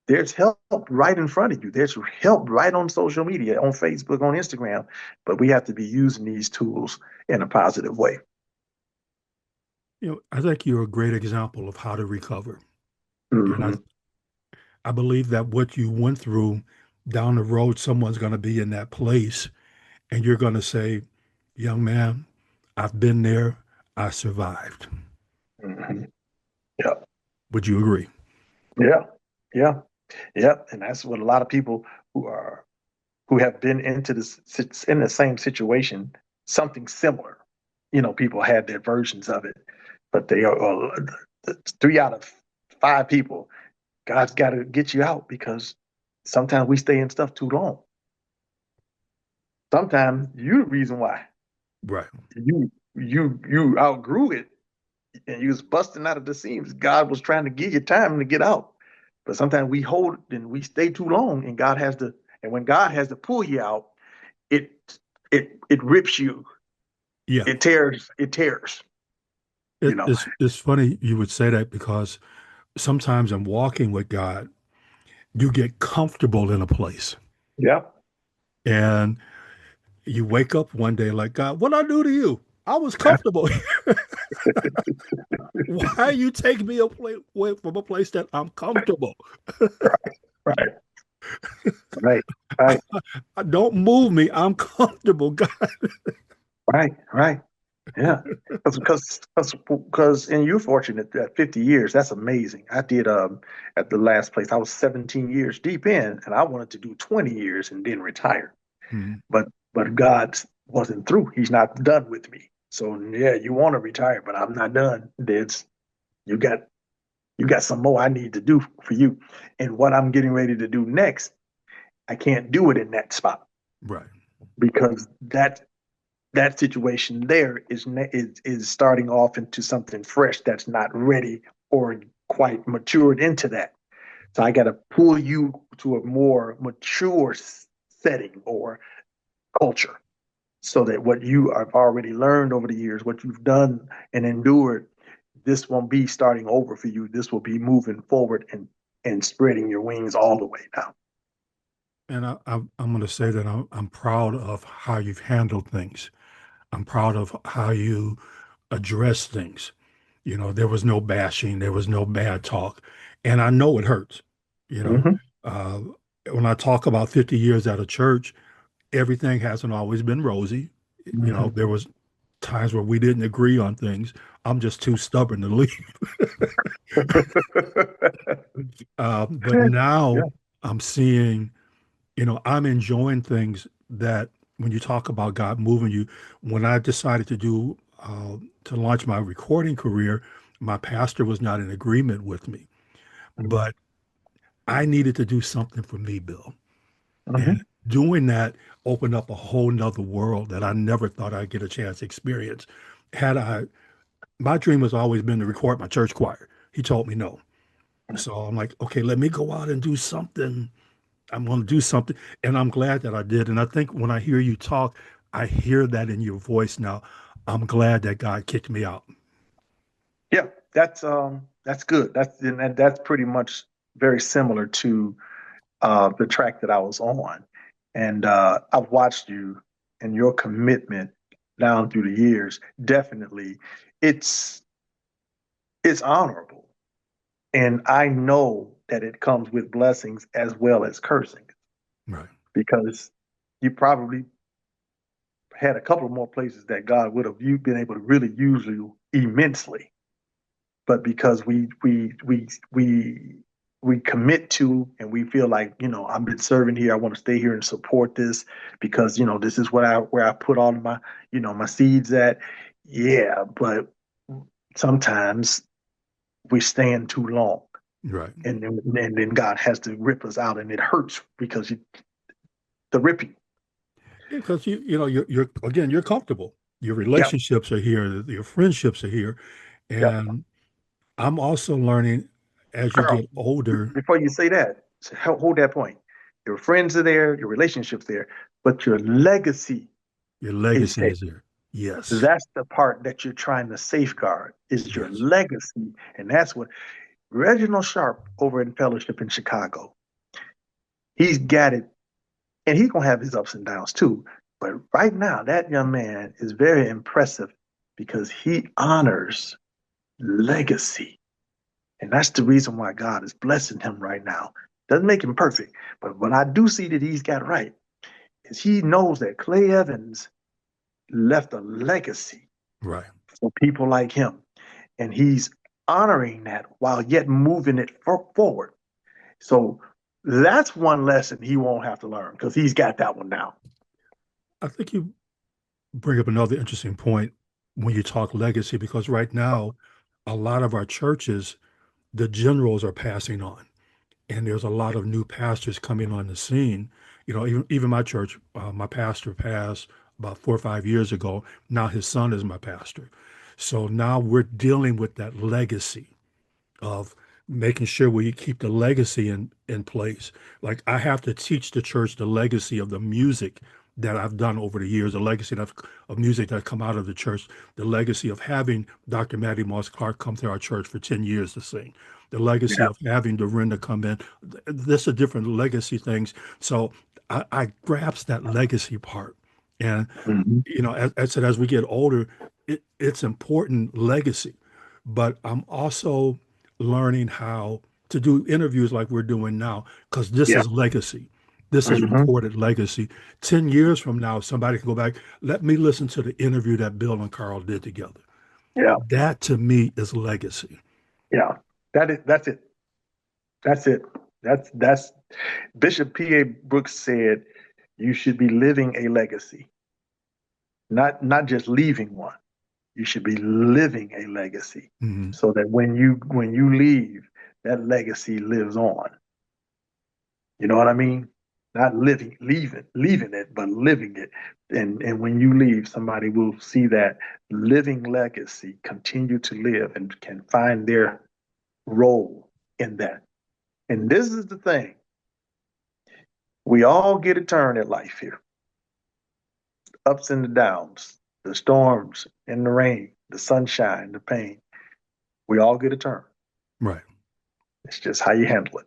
There's help right in front of you. There's help right on social media, on Facebook, on Instagram, but we have to be using these tools in a positive way. I think you're a great example of how to recover. And I, Hmm. I believe that what you went through down the road, someone's going to be in that place and you're going to say, young man, I've been there. I survived. Hmm. Yeah. Would you agree? Yeah. Yeah. Yeah. And that's what a lot of people who are who have been into this in the same situation, something similar. People had their versions of it, but they are 3 out of 5 people. God's got to get you out because sometimes we stay in stuff too long. Sometimes you the reason why Right. you outgrew it and you was busting out of the seams. God was trying to give you time to get out, but sometimes we hold and we stay too long, and God has to. And when God has to pull you out, it it rips you. Yeah. It tears. It tears. You know. It's funny you would say that because sometimes I'm walking with God, you get comfortable in a place Yeah. and you wake up one day like, God, what I do to you? I was comfortable. Why are you taking me away from a place that I'm comfortable? Right. Right. Right. Don't move me. I'm comfortable, God. Right. Right. Yeah, because and you're fortunate at 50 years. That's amazing. I did at the last place. I was 17 years deep in, and I wanted to do 20 years and then retire. Mhm. But God wasn't through. He's not done with me. So yeah, you want to retire, but I'm not done. There's you got you got some more I need to do for you, and what I'm getting ready to do next, I can't do it in that spot Right. because that situation there is starting off into something fresh that's not ready or quite matured into that. So I got to pull you to a more mature setting or culture so that what you have already learned over the years, what you've done and endured, this won't be starting over for you. This will be moving forward and spreading your wings all the way now. And I'm going to say that I'm proud of how you've handled things. I'm proud of how you address things. There was no bashing, there was no bad talk. And I know it hurts. You know, Hmm. uh, when I talk about 50 years at a church, everything hasn't always been rosy. Hmm. There was times where we didn't agree on things. I'm just too stubborn to leave. But Yeah. now I'm seeing, I'm enjoying things that when you talk about God moving you, when I decided to launch my recording career, my pastor was not in agreement with me, but I needed to do something for me, Bill. And Hmm. doing that opened up a whole nother world that I never thought I'd get a chance to experience. My dream has always been to record my church choir. He told me no. So I'm like, okay, let me go out and do something. I'm going to do something. And I'm glad that I did. And I think when I hear you talk, I hear that in your voice now. I'm glad that God kicked me out. Yeah, that's good. That's pretty much very similar to the track that I was on, and I've watched you and your commitment down through the years. Definitely, it's it's honorable, and I know that it comes with blessings as well as cursing Right. because you probably had a couple more places that God would have you been able to really use you immensely, but because we commit to and we feel like I've been serving here, I want to stay here and support this because this is what I where I put all of my my seeds at. Yeah, but sometimes we stand too long, Right. and then God has to rip us out, and it hurts because the ripping. Because you're again, you're comfortable. Your Yeah, relationships are here, your friendships are here. yeah. And I'm also learning as you Carl, get older, before you say that, hold that point. Your friends are there, your relationships there, but your legacy your is legacy there. is here. Yes. That's the part that you're trying to safeguard is your Yes. legacy. And that's what Reginald Sharp over in Fellowship in Chicago, he's got it. And he's going to have his ups and downs too. But right now, that young man is very impressive because he honors legacy. And that's the reason why God is blessing him right now. Doesn't make him perfect, but what I do see that he's got right is he knows that Clay Evans left a legacy Right. for people like him, and he's honoring that while yet moving it forward. So that's one lesson he won't have to learn because he's got that one now. I think you bring up another interesting point when you talk legacy, because right now, a lot of our churches, the generals are passing on, and there's a lot of new pastors coming on the scene. Even my church, my pastor passed about 4 or 5 years ago. Now his son is my pastor. So now we're dealing with that legacy of making sure we keep the legacy in place. Like I have to teach the church the legacy of the music that I've done over the years, the legacy of music that come out of the church, the legacy of having Dr. Mattie Moss Clark come to our church for 10 years to sing, the legacy Yeah. of having Dorinda come in. This are different legacy things. So I grasp that legacy part. And, Mhm. as I said, as we get older, it's important legacy. But I'm also learning how to do interviews like we're doing now, because this Yeah. is legacy. This is Hmm. recorded legacy. 10 years from now, somebody can go back, let me listen to the interview that Bill and Carl did together. Yeah. That to me is legacy. Yeah. That's it. That's it. That's Bishop P.A. Brooks said you should be living a legacy, not just leaving one. You should be living a legacy Mhm. so that when you leave, that legacy lives on. You know what I mean? Not leaving it, but living it. And when you leave, somebody will see that living legacy continue to live and can find their role in that. And this is the thing. We all get a turn at life here. Ups and the downs, the storms and the rain, the sunshine, the pain. We all get a turn. Right. It's just how you handle it.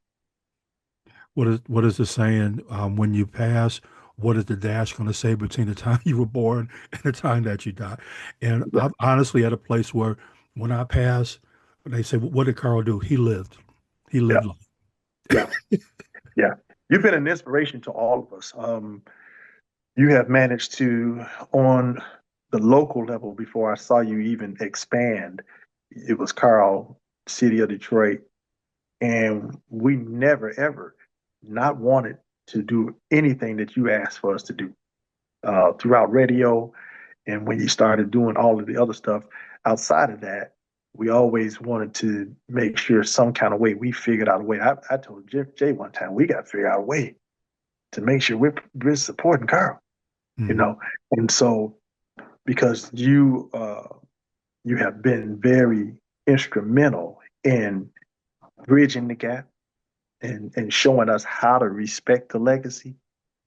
What is the saying? When you pass, what is the dash going to say between the time you were born and the time that you die? And Yeah. I'm honestly at a place where when I pass, they say, what did Carl do? He lived. He Yeah. lived life. Yeah. Yeah. You've been an inspiration to all of us. You have managed to, on the local level, before I saw you even expand, it was Carl, city of Detroit. And we never, ever not wanted to do anything that you asked for us to do throughout radio. And when you started doing all of the other stuff outside of that, we always wanted to make sure some kind of way we figured out a way. I told Jay one time, we got to figure out a way to make sure we're supporting Carl, you Mhm. know. And so because you have been very instrumental in bridging the gap and showing us how to respect the legacy.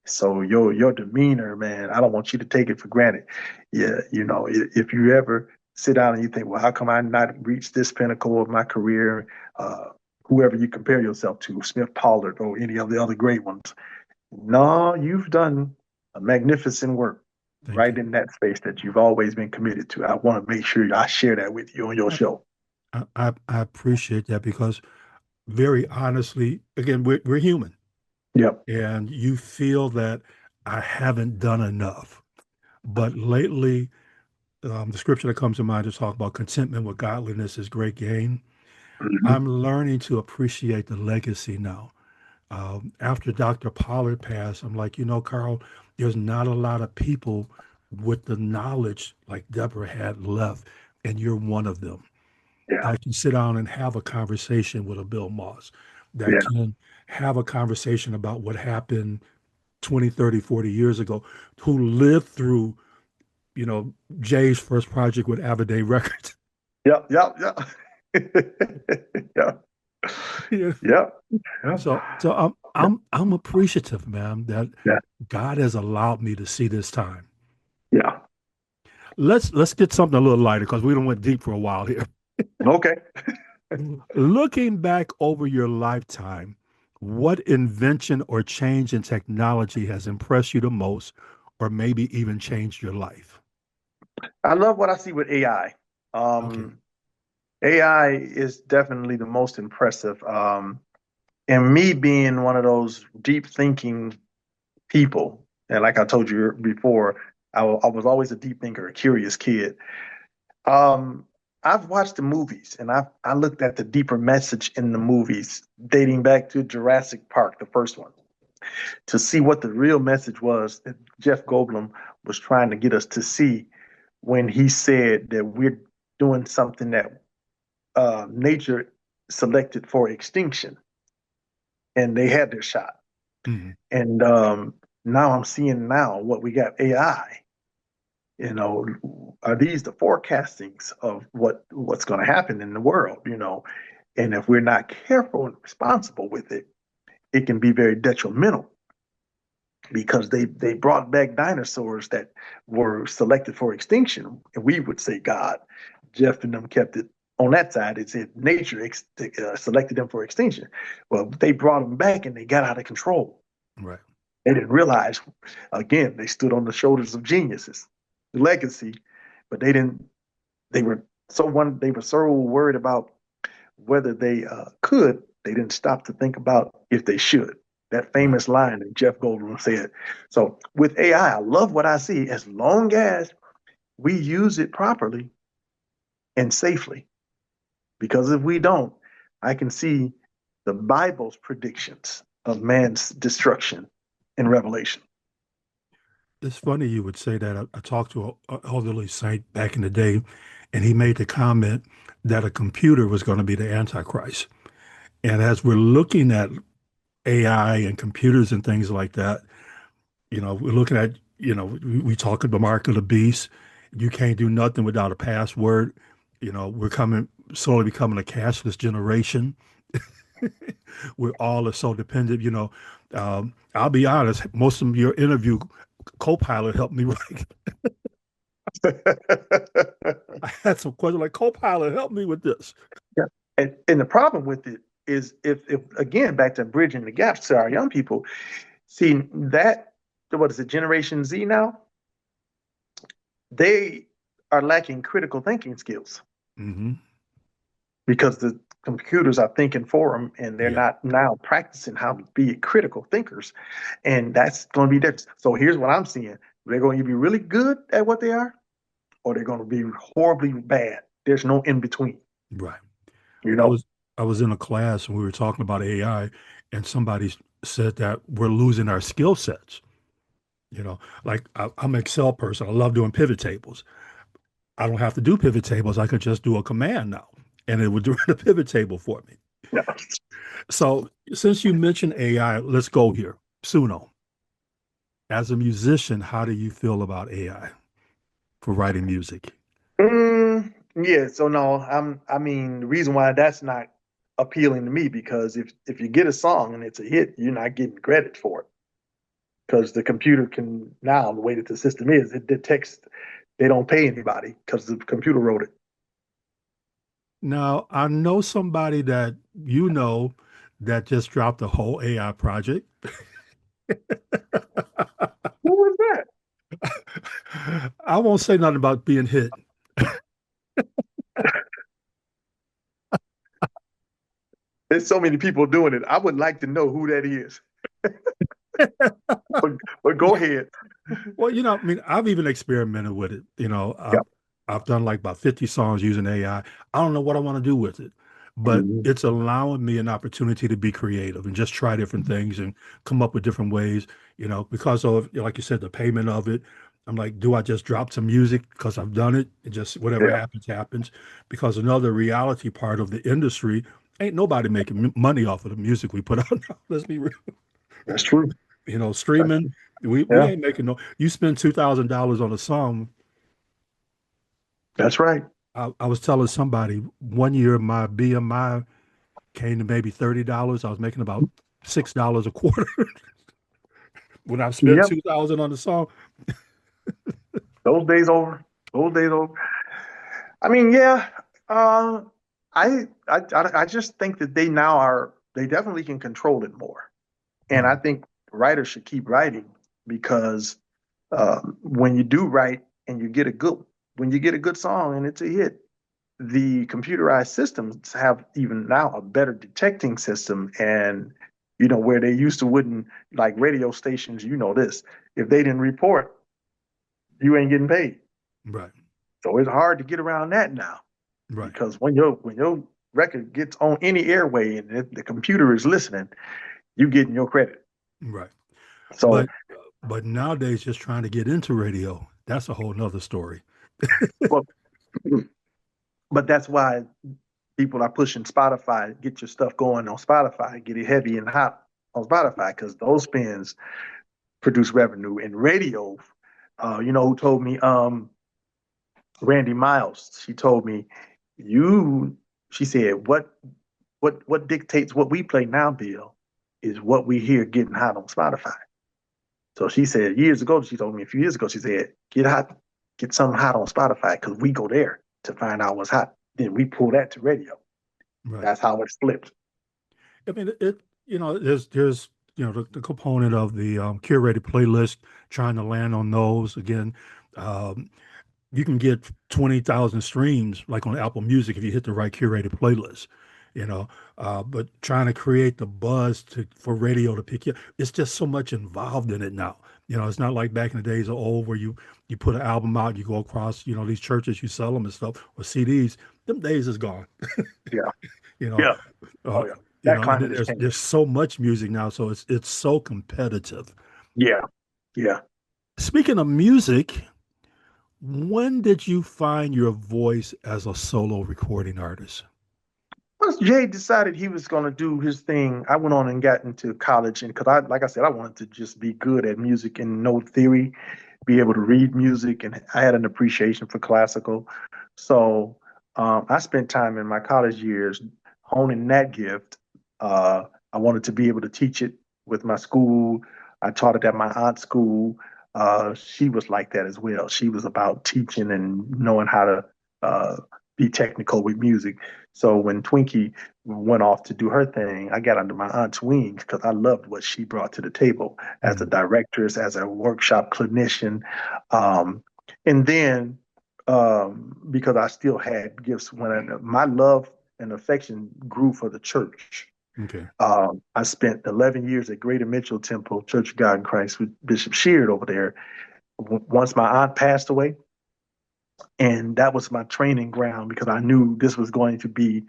So your demeanor, man, I don't want you to take it for granted. Yeah, if you ever sit down and you think, well, how come I not reached this pinnacle of my career? Uh, Whoever you compare yourself to, Smith Pollard or any of the other great ones. No, you've done a magnificent work Thank right you. in that space that you've always been committed to. I want to make sure I share that with you on your I, show. I appreciate that, because very honestly, again, we're human, Yep. and you feel that I haven't done enough. But lately, the scripture that comes to mind is talk about contentment with godliness is great gain. Hmm. I'm learning to appreciate the legacy now. After Dr. Pollard passed, I'm like, Carl, there's not a lot of people with the knowledge like Deborah had left, and you're one of them Yeah. that can sit down and have a conversation with a Bill Moss, that Yeah. can have a conversation about what happened 20, 30, 40 years ago, who lived through, Jay's first project with Day Records. Yep. Yep. Yep. Yeah. Yeah. Yep. Yeah. So I'm appreciative, man, that Yeah. God has allowed me to see this time. Yeah. Let's get something a little lighter, because we don't went deep for a while here. Okay. Looking back over your lifetime, what invention or change in technology has impressed you the most, or maybe even changed your life? I love what I see with AI. Okay. AI is definitely the most impressive. And me being one of those deep thinking people, and like I told you before, I was always a deep thinker, a curious kid. Um, I've watched the movies and I looked at the deeper message in the movies dating back to Jurassic Park, the first one, to see what the real message was that Jeff Goldblum was trying to get us to see when he said that we're doing something that nature selected for extinction, and they had their shot. Hmm. And now I'm seeing now what we got AI. You know, are these the forecastings of what's going to happen in the world? You know, and if we're not careful and responsible with it, it can be very detrimental because they brought back dinosaurs that were selected for extinction, and we would say God. Jeff and them kept it on that side. It said nature selected them for extinction. Well, they brought them back and they got out of control. Right. They didn't realize, again, they stood on the shoulders of geniuses, legacy, but they didn't. They were so worried about whether they could, they didn't stop to think about if they should. That Right. famous line that Jeff Goldblum said. So with AI, I love what I see as long as we use it properly and safely. Because if we don't, I can see the Bible's predictions of man's destruction in Revelation. It's funny you would say that. I talked to an elderly saint back in the day, and he made the comment that a computer was going to be the Antichrist. And as we're looking at AI and computers and things like that, we're looking at, we talk about the mark of the beast. You can't do nothing without a password. We're slowly becoming a cashless generation. We're all so dependent. I'll be honest, most of your interview Copilot helped me write. I had some questions like, Copilot, help me with this. Yeah. And the problem with it is if again back to bridging the gaps to our young people, see that what is it, Generation Z now? They are lacking critical thinking skills Mm-hmm. because the computers are thinking for them and they're Yeah. not now practicing how to be critical thinkers. And that's going to be different. So here's what I'm seeing. They're going to be really good at what they are, or they're going to be horribly bad. There's no in between, Right. you I know? was I was in a class and we were talking about AI, and somebody said that we're losing our skill sets. Like I'm an Excel person. I love doing pivot tables. I don't have to do pivot tables. I could just do a command now, and it would do the pivot table for me. Yeah. So since you mentioned AI, let's go here. Suno, as a musician, how do you feel about AI for writing music? Yeah, so no, I mean, the reason why that's not appealing to me because if you get a song and it's a hit, you're not getting credit for it because the computer can now the way that the system is, it detects they don't pay anybody because the computer wrote it. Now, I know somebody that that just dropped a whole AI project. Who was that? I won't say nothing about being hit. There's so many people doing it. I would like to know who that is. But, but go ahead. Well, I mean, I've even experimented with it. Yeah. I've done like about 50 songs using AI. I don't know what I want to do with it, but Mhm. it's allowing me an opportunity to be creative and just try different things and come up with different ways, because of, like you said, the payment of it. I'm like, do I just drop some music because I've done it and just whatever Yeah, happens, happens? Because another reality part of the industry, ain't nobody making money off of the music we put out now. Let's be real. that's true. That's Streaming, true. we Yeah, ain't making no. You spend $2,000 on a song. that's right. I was telling somebody one year my BMI came to maybe $30. I was making about $6 a quarter when I spent Yep. 2,000 on the song. Those days over. Those days over. I mean, yeah. Uh, I just think that they definitely can control it more, and I Mhm. think writers should keep writing because when you do write and you get a good when you get a good song and it's a hit, the computerized systems have even now a better detecting system. And, where they used to wouldn't, like radio stations, this, if they didn't report, you ain't getting paid. Right. So it's hard to get around that now. Right. Because when your record gets on any airway and the computer is listening, you getting your credit. Right. So, but nowadays, just trying to get into radio, that's a whole nother story. well, but that's why people are pushing Spotify. Get your stuff going on Spotify. Get it heavy and hot on Spotify, because those spins produce revenue. In radio, who told me? Randy Miles. She told me, she said, what dictates what we play now, Bill, is what we hear getting hot on Spotify. So she said years ago, she told me a few years ago, she said, get something hot on Spotify, because we go there to find out what's hot. Then we pull that to radio. Right. That's how it's flipped. I mean, there's the component of the curated playlist, trying to land on those again. You can get 20,000 streams like on Apple Music if you hit the right curated playlist, but trying to create the buzz for radio to pick you up, it's just so much involved in it now. It's not like back in the days of old where you put an album out, you go across, these churches, you sell them and stuff, or CDs. Them days is gone. Yeah. Yeah. Oh, yeah. That climate and is changing. there's so much music now, so it's so competitive. Yeah. Yeah. Speaking of music, when did you find your voice as a solo recording artist? Once Jay decided he was going to do his thing, I went on and got into college. And because like I said, I wanted to just be good at music and know theory, be able to read music. And I had an appreciation for classical. So I spent time in my college years honing that gift. I wanted to be able to teach it with my school. I taught it at my aunt's school. She was like that as well. She was about teaching and knowing how to be technical with music. So when Twinkie went off to do her thing, I got under my aunt's wings because I loved what she brought to the table as a directress, as a workshop clinician. And then because I still had gifts, my love and affection grew for the church. Okay. I spent 11 years at Greater Mitchell Temple, Church of God in Christ, with Bishop Sheard over there. Once my aunt passed away, and that was my training ground, because I knew this was going to be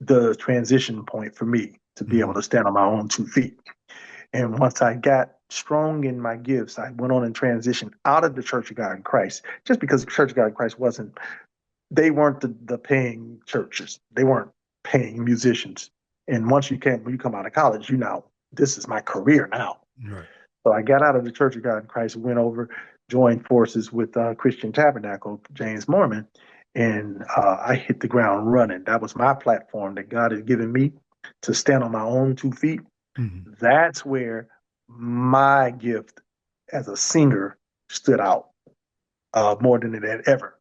the transition point for me to be able to stand on my own 2 feet. And once I got strong in my gifts, I went on and transitioned out of the Church of God in Christ, just because the Church of God in Christ they weren't the paying churches. They weren't paying musicians. And when you come out of college, this is my career now. Right. So I got out of the Church of God in Christ, went over, joined forces with Christian Tabernacle, James Mormon, and I hit the ground running. That was my platform that God had given me to stand on my own 2 feet. Mm-hmm. That's where my gift as a singer stood out more than it had ever.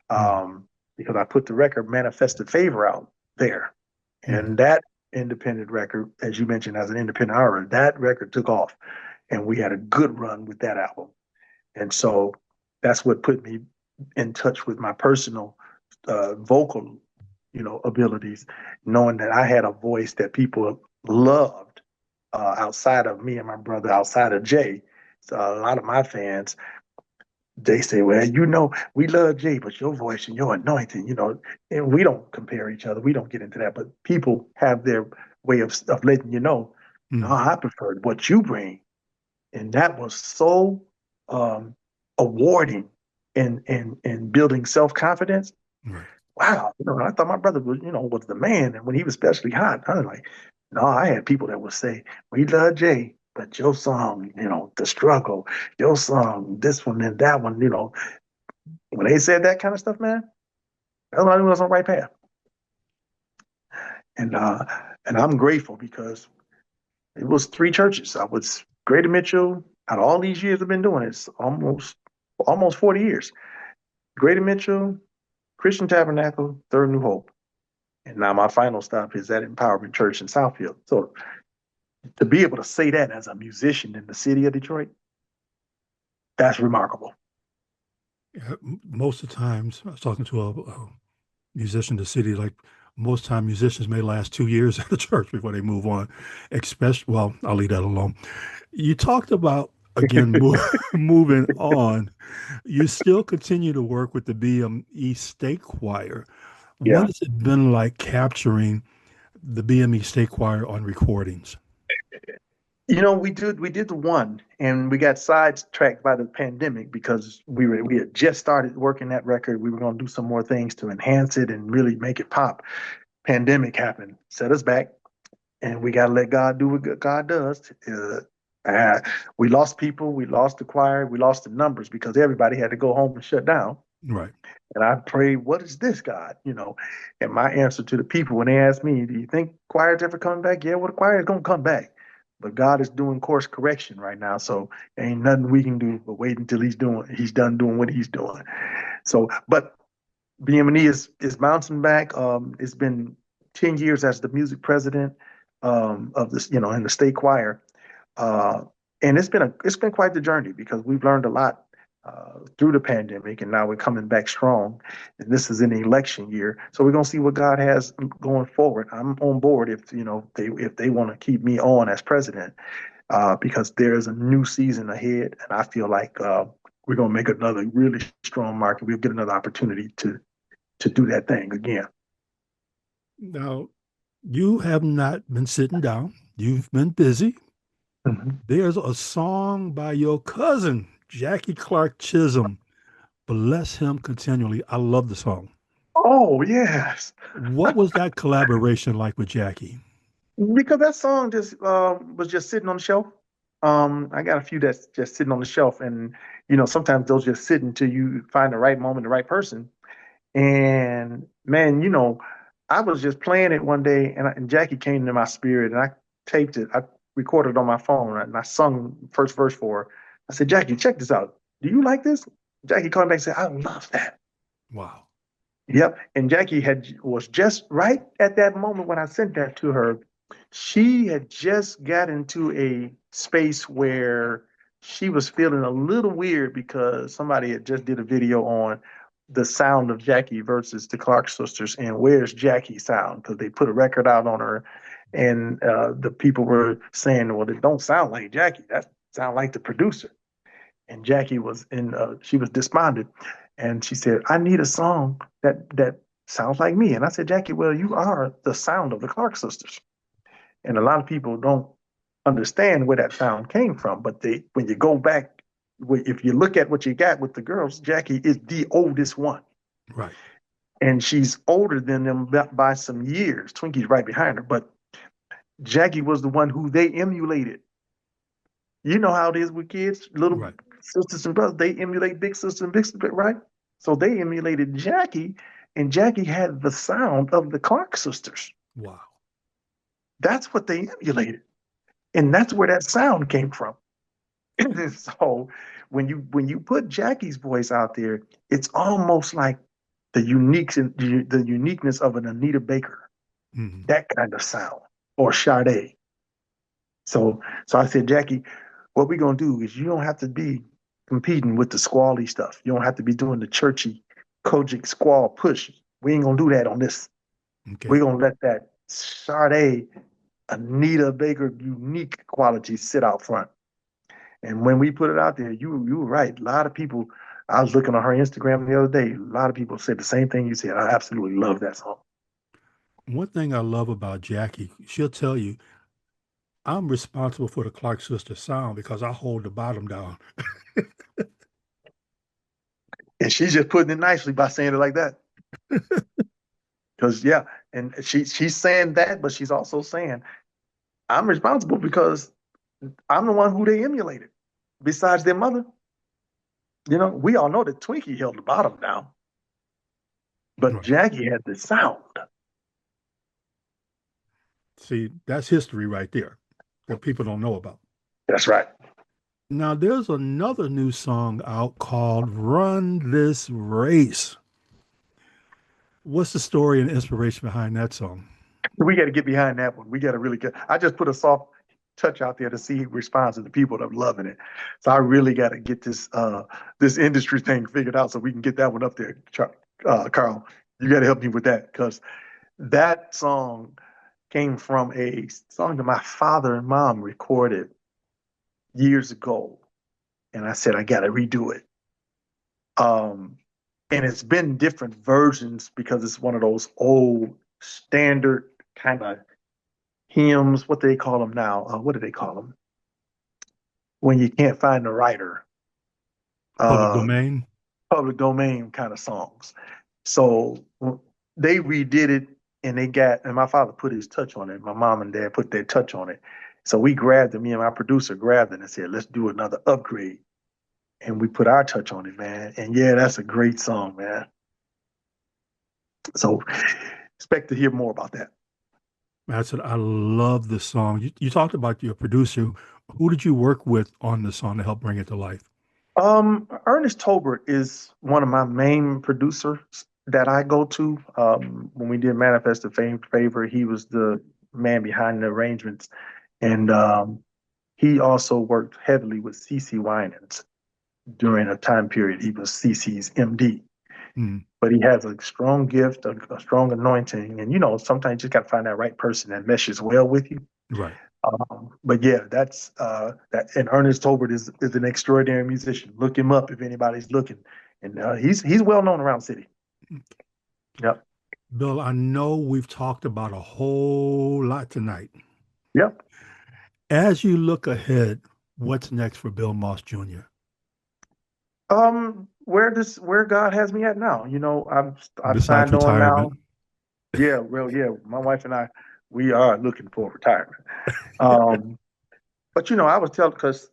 Because I put the record Manifested Favor out there. And that independent record, as you mentioned, as an independent artist, that record took off. And we had a good run with that album. And so that's what put me in touch with my personal vocal, abilities, knowing that I had a voice that people loved outside of me and my brother, outside of Jay. So a lot of my fans, they say, well, we love Jay, but your voice and your anointing, and we don't compare each other. We don't get into that. But people have their way of letting you know, no, I preferred what you bring. And that was so awarding and building self-confidence. Right. Wow. I thought my brother was the man. And when he was especially hot, I was like, no, I had people that would say, we love Jay, but your song, The Struggle, your song, this one and that one, when they said that kind of stuff, man, I knew I was on the right path. And I'm grateful, because it was 3 churches. I was Greater Mitchell. Out of all these years I've been doing it, it's almost 40 years. Greater Mitchell, Christian Tabernacle, Third New Hope. And now my final stop is at Empowerment Church in Southfield. So to be able to say that as a musician in the city of Detroit, that's remarkable. Most of the times, I was talking to musician to city. Like most time, musicians may last 2 years at a church before they move on. Especially, well, I'll leave that alone. You talked about again moving on. You still continue to work with the BME State Choir. What Yeah. has it been like capturing the BME State Choir on recordings? We did the one, and we got sidetracked by the pandemic because we had just started working that record. We were going to do some more things to enhance it and really make it pop. Pandemic happened, set us back, and we got to let God do what God does. Uh, we lost people, we lost the choir, we lost the numbers because everybody had to go home and shut down. Right. And I prayed, what is this, God? And my answer to the people when they asked me, do you think choir's ever coming back? Yeah, well, the choir is going to come back. But God is doing course correction right now. So ain't nothing we can do but wait until he's done doing what he's doing. So, but BME is bouncing back. It's been 10 years as the music president of this, in the state choir. Uh, and it's been quite the journey because we've learned a lot through the pandemic, and now we're coming back strong. And this is an election year, so we're gonna see what God has going forward. I'm on board if they want to keep me on as president because there's a new season ahead, and I feel like we're gonna make another really strong market. We'll get another opportunity to do that thing again. Now, you have not been sitting down. You've been busy. Mhm. There's a song by your cousin, Jackie Clark Chisholm. Bless him continually. I love the song. Oh yes, What was that collaboration like with Jackie? because that song just was just sitting on the shelf. I got a few that's just sitting on the shelf, and sometimes they'll just sit until you find the right moment, the right person. And man, I was just playing it one day, and Jackie came into my spirit, and I taped it. I recorded it on my phone, and I sung first verse for her. I said, Jackie, check this out. Do you like this? Jackie called me back and said, I love that. Wow. Yep. And Jackie was just right at that moment when I sent that to her. She had just got into a space where she was feeling a little weird because somebody had just did a video on the sound of Jackie versus the Clark sisters and where's Jackie's sound because they put a record out on her, and the people were saying, well, it don't sound like Jackie. That sound like the producer. And Jackie she was despondent, and she said, I need a song that sounds like me. And I said, Jackie, well, you are the sound of the Clark sisters. And a lot of people don't understand where that sound came from. But when you go back, if you look at what you got with the girls, Jackie is the oldest one. Right. And she's older than them by some years. Twinkie's right behind her. But Jackie was the one who they emulated. You know how it is with kids, little Right. sisters and brothers, they emulate big sisters and big sisters, right? So they emulated Jackie, and Jackie had the sound of the Clark sisters. Wow. That's what they emulated. And that's where that sound came from. So when you put Jackie's voice out there, it's almost like the uniqueness of an Anita Baker, Mhm. that kind of sound, or Sade. So I said, Jackie, what we're gonna do is you don't have to be competing with the squally stuff. You don't have to be doing the churchy Kojic squall push. We ain't gonna do that on this. Okay. We're gonna let that Sade, Anita Baker unique quality sit out front. And when we put it out there, you were right. A lot of people. I was looking on her Instagram the other day. A lot of people said the same thing you said. I absolutely love that song. One thing I love about Jackie, she'll tell you, I'm responsible for the Clark sister sound because I hold the bottom down. And she's just putting it nicely by saying it like that. Because yeah, and she's saying that, but she's also saying I'm responsible because I'm the one who they emulated. Besides their mother, we all know that Twinkie held the bottom down, but Right. Jackie had the sound. See, that's history right there that people don't know about. That's right. Now, there's another new song out called Run This Race. What's the story and inspiration behind that song? We got to get behind that one. We got to really get. I just put a soft touch out there to see who responds to the people that are loving it. So I really got to get this industry thing figured out so we can get that one up there, Carl. You got to help me with that because that song came from a song that my father and mom recorded years ago, and I said I got to redo it. Um, and it's been different versions because it's one of those old standard kind of hymns. What do they call them now? What do they call them when you can't find the writer? Public Uh, domain. Public domain kind of songs. So they redid it, and my father put his touch on it. My mom and dad put their touch on it. So we grabbed it. Me and my producer grabbed it and said, "Let's do another upgrade." And we put our touch on it, man. And yeah, that's a great song, man. So expect to hear more about that. I said, I love this song. You talked about your producer. Who did you work with on the song to help bring it to life? Ernest Tolbert is one of my main producers that I go to. When we did Manifest the Favor, he was the man behind the arrangements. And he also worked heavily with CC Winans during a time period. He was CC's MD. Mm, But he has a strong gift, a strong anointing. And, sometimes you just got to find that right person that meshes well with you. right. But yeah, that's that. And Ernest Tolbert is an extraordinary musician. Look him up if anybody's looking, and he's well known around the city. Yep, Bill, I know we've talked about a whole lot tonight. yep. As you look ahead, what's next for Bill Moss Jr.? Where God has me at now. I've Besides signed on retirement? now. Yeah, well, yeah. My wife and I, we are looking for retirement. Um, but I was telling because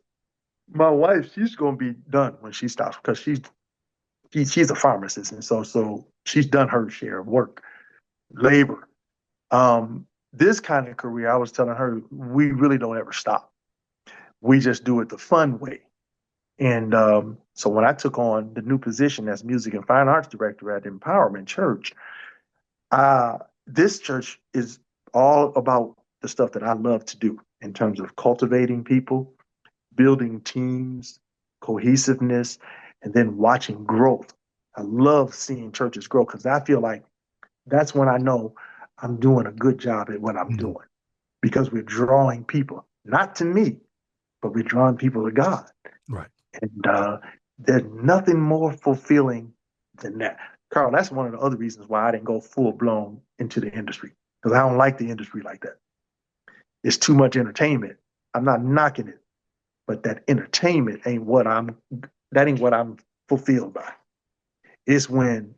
my wife, she's going to be done when she stops because she's a pharmacist, and so she's done her share of work, labor. This kind of career, I was telling her, we really don't ever stop. We just do it the fun way. And so when I took on the new position as music and fine arts director at Empowerment Church, uh, this church is all about the stuff that I love to do in terms of cultivating people, building teams, cohesiveness, and then watching growth. I love seeing churches grow because I feel like that's when I know I'm doing a good job at what I'm Mm, doing because we're drawing people, not to me, but we're drawing people to God. right. And there's nothing more fulfilling than that. Carl, that's one of the other reasons why I didn't go full blown into the industry because I don't like the industry like that. It's too much entertainment. I'm not knocking it, but that entertainment that ain't what I'm fulfilled by. It's when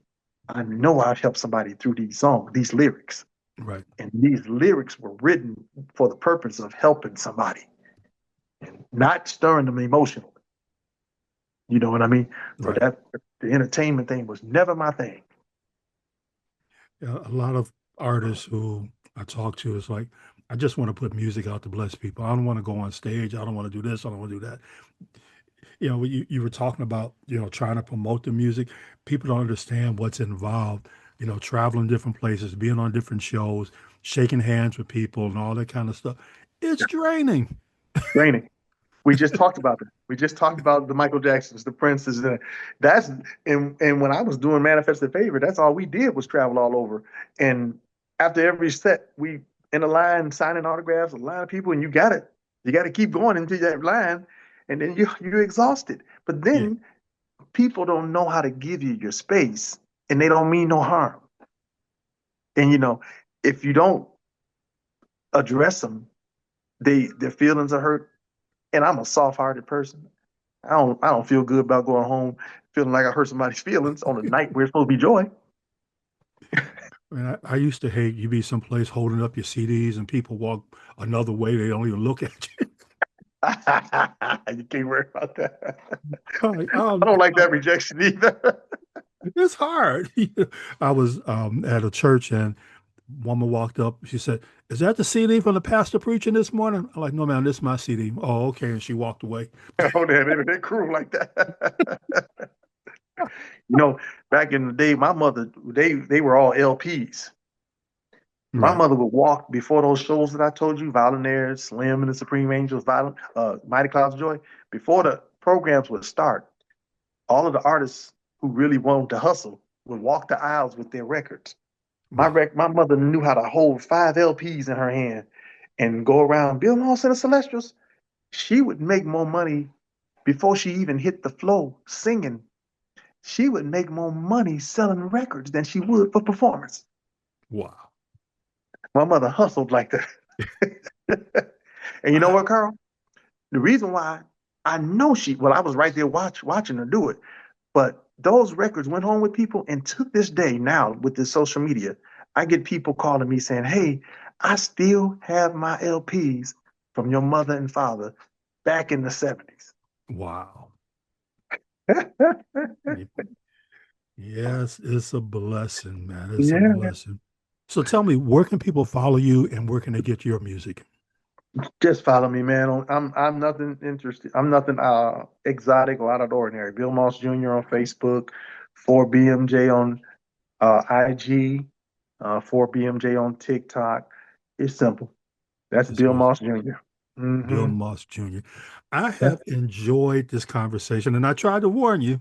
I know I've helped somebody through these songs, these lyrics. Right. And these lyrics were written for the purpose of helping somebody and not stirring them emotionally. You know what I mean? So Right. that the entertainment thing was never my thing. Yeah, a lot of artists who I talk to is like, I just want to put music out to bless people. I don't want to go on stage. I don't want to do this. I don't want to do that. You were talking about, trying to promote the music. People don't understand what's involved, traveling different places, being on different shows, shaking hands with people and all that kind of stuff. It's draining. Training. We just talked about it. We just talked about the Michael Jacksons, the Princes, and that's and when I was doing Manifested Favor, that's all we did was travel all over. And after every set, we in a line signing autographs, a line of people, and you got to keep going into that line, and then you're exhausted. But Yeah. then people don't know how to give you your space, and they don't mean no harm. And if you don't address them, their feelings are hurt. And I'm a soft-hearted person. I don't feel good about going home feeling like I hurt somebody's feelings on a night where it's supposed to be joy. I used to hate you be someplace holding up your CDs and people walk another way. They don't even look at you. You can't worry about that. Like, I don't like that rejection either. it's hard. I was at a church and woman walked up. She said, "Is that the CD from the pastor preaching this morning?" I'm like, "No, ma'am, this is my CD." Oh, okay. And she walked away. Oh, they're cruel like that. Back in the day, my mother, they were all LPs. My Right. mother would walk before those shows that I told you, Violinaires, Slim and the Supreme Angels, Mighty Clouds of Joy. Before the programs would start, all of the artists who really wanted to hustle would walk the aisles with their records. Wow. My mother knew how to hold 5 LPs in her hand and go around Bill Moss and the Celestials. She would make more money before she even hit the floor singing. She would make more money selling records than she would for performance. Wow. My mother hustled like that. And you know what, Carl? The reason why I know I was right there watching her do it. But those records went home with people, and to this day now with this social media, I get people calling me saying, hey, I still have my LPs from your mother and father back in the 70s. Wow. Yes, it's a blessing, man. It's a Yeah. blessing. So tell me, where can people follow you and where can they get your music? Just follow me, man. I'm nothing interested. I'm nothing exotic or out of the ordinary. Bill Moss Jr. on Facebook, 4BMJ on IG, 4BMJ on TikTok. It's simple. That's It's Bill real Moss Jr. Bill Moss Jr. I have enjoyed this conversation, and I tried to warn you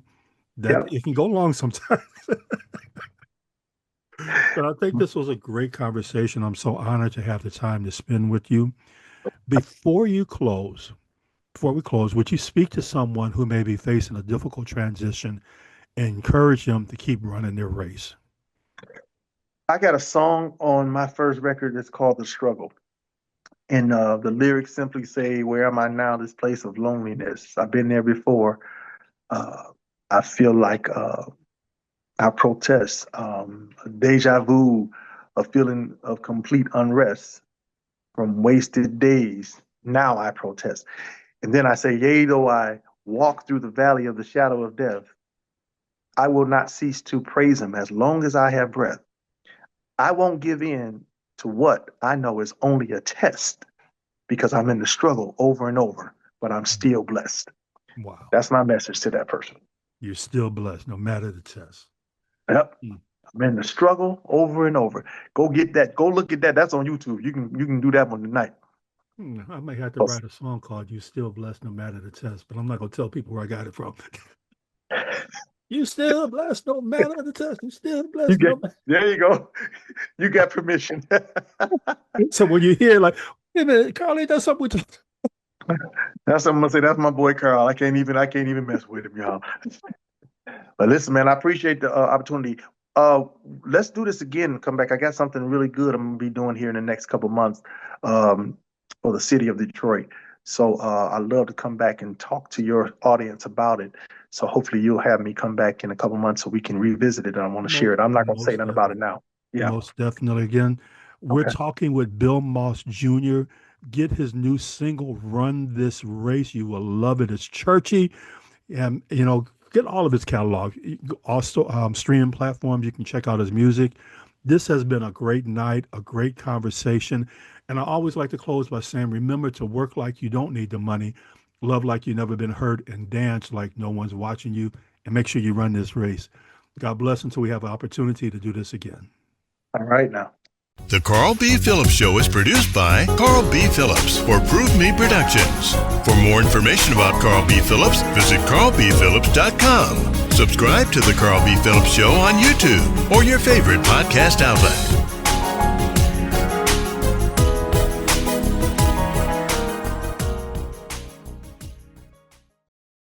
that Yep. it can go long sometimes. But I think this was a great conversation. I'm so honored to have the time to spend with you. Before we close, would you speak to someone who may be facing a difficult transition and encourage them to keep running their race? I got a song on my first record that's called The Struggle. And the lyrics simply say, where am I now, this place of loneliness? I've been there before. I feel like I protest, deja vu, a feeling of complete unrest from wasted days. Now I protest. And then I say, yea, though I walk through the valley of the shadow of death, I will not cease to praise him as long as I have breath. I won't give in to what I know is only a test because I'm in the struggle over and over, but I'm still blessed. Wow. That's my message to that person. You're still blessed, no matter the test. Yep. I'm in the struggle over and over. Go get that. Go look at that. That's on YouTube. You can do that one tonight. I may have to write a song called You Still Blessed No Matter the Test, but I'm not going to tell people where I got it from. You still blessed no matter the test. You still blessed no matter. There you go. You got permission. So when you hear like, hey man, Carly does something with you. That's what I'm gonna say. That's my boy Carl. I can't even mess with him, y'all. But listen, man, I appreciate the opportunity. Let's do this again and come back. I got something really good I'm gonna be doing here in the next couple months for the city of Detroit. So I'd love to come back and talk to your audience about it. So hopefully you'll have me come back in a couple months so we can revisit it. And I want to share it. I'm not going to say nothing about it now. Yeah. Most definitely. Again, we're talking with Bill Moss Jr. Get his new single, Run This Race. You will love it. It's churchy. And, get all of his catalog. Also, streaming platforms, you can check out his music. This has been a great night, a great conversation. And I always like to close by saying, remember to work like you don't need the money, love like you've never been hurt, and dance like no one's watching you, and make sure you run this race. God bless until we have an opportunity to do this again. All right now. The Carl B. Phillips Show is produced by Carl B. Phillips for Prove Me Productions. For more information about Carl B. Phillips, visit carlbphillips.com. Subscribe to The Carl B. Phillips Show on YouTube or your favorite podcast outlet.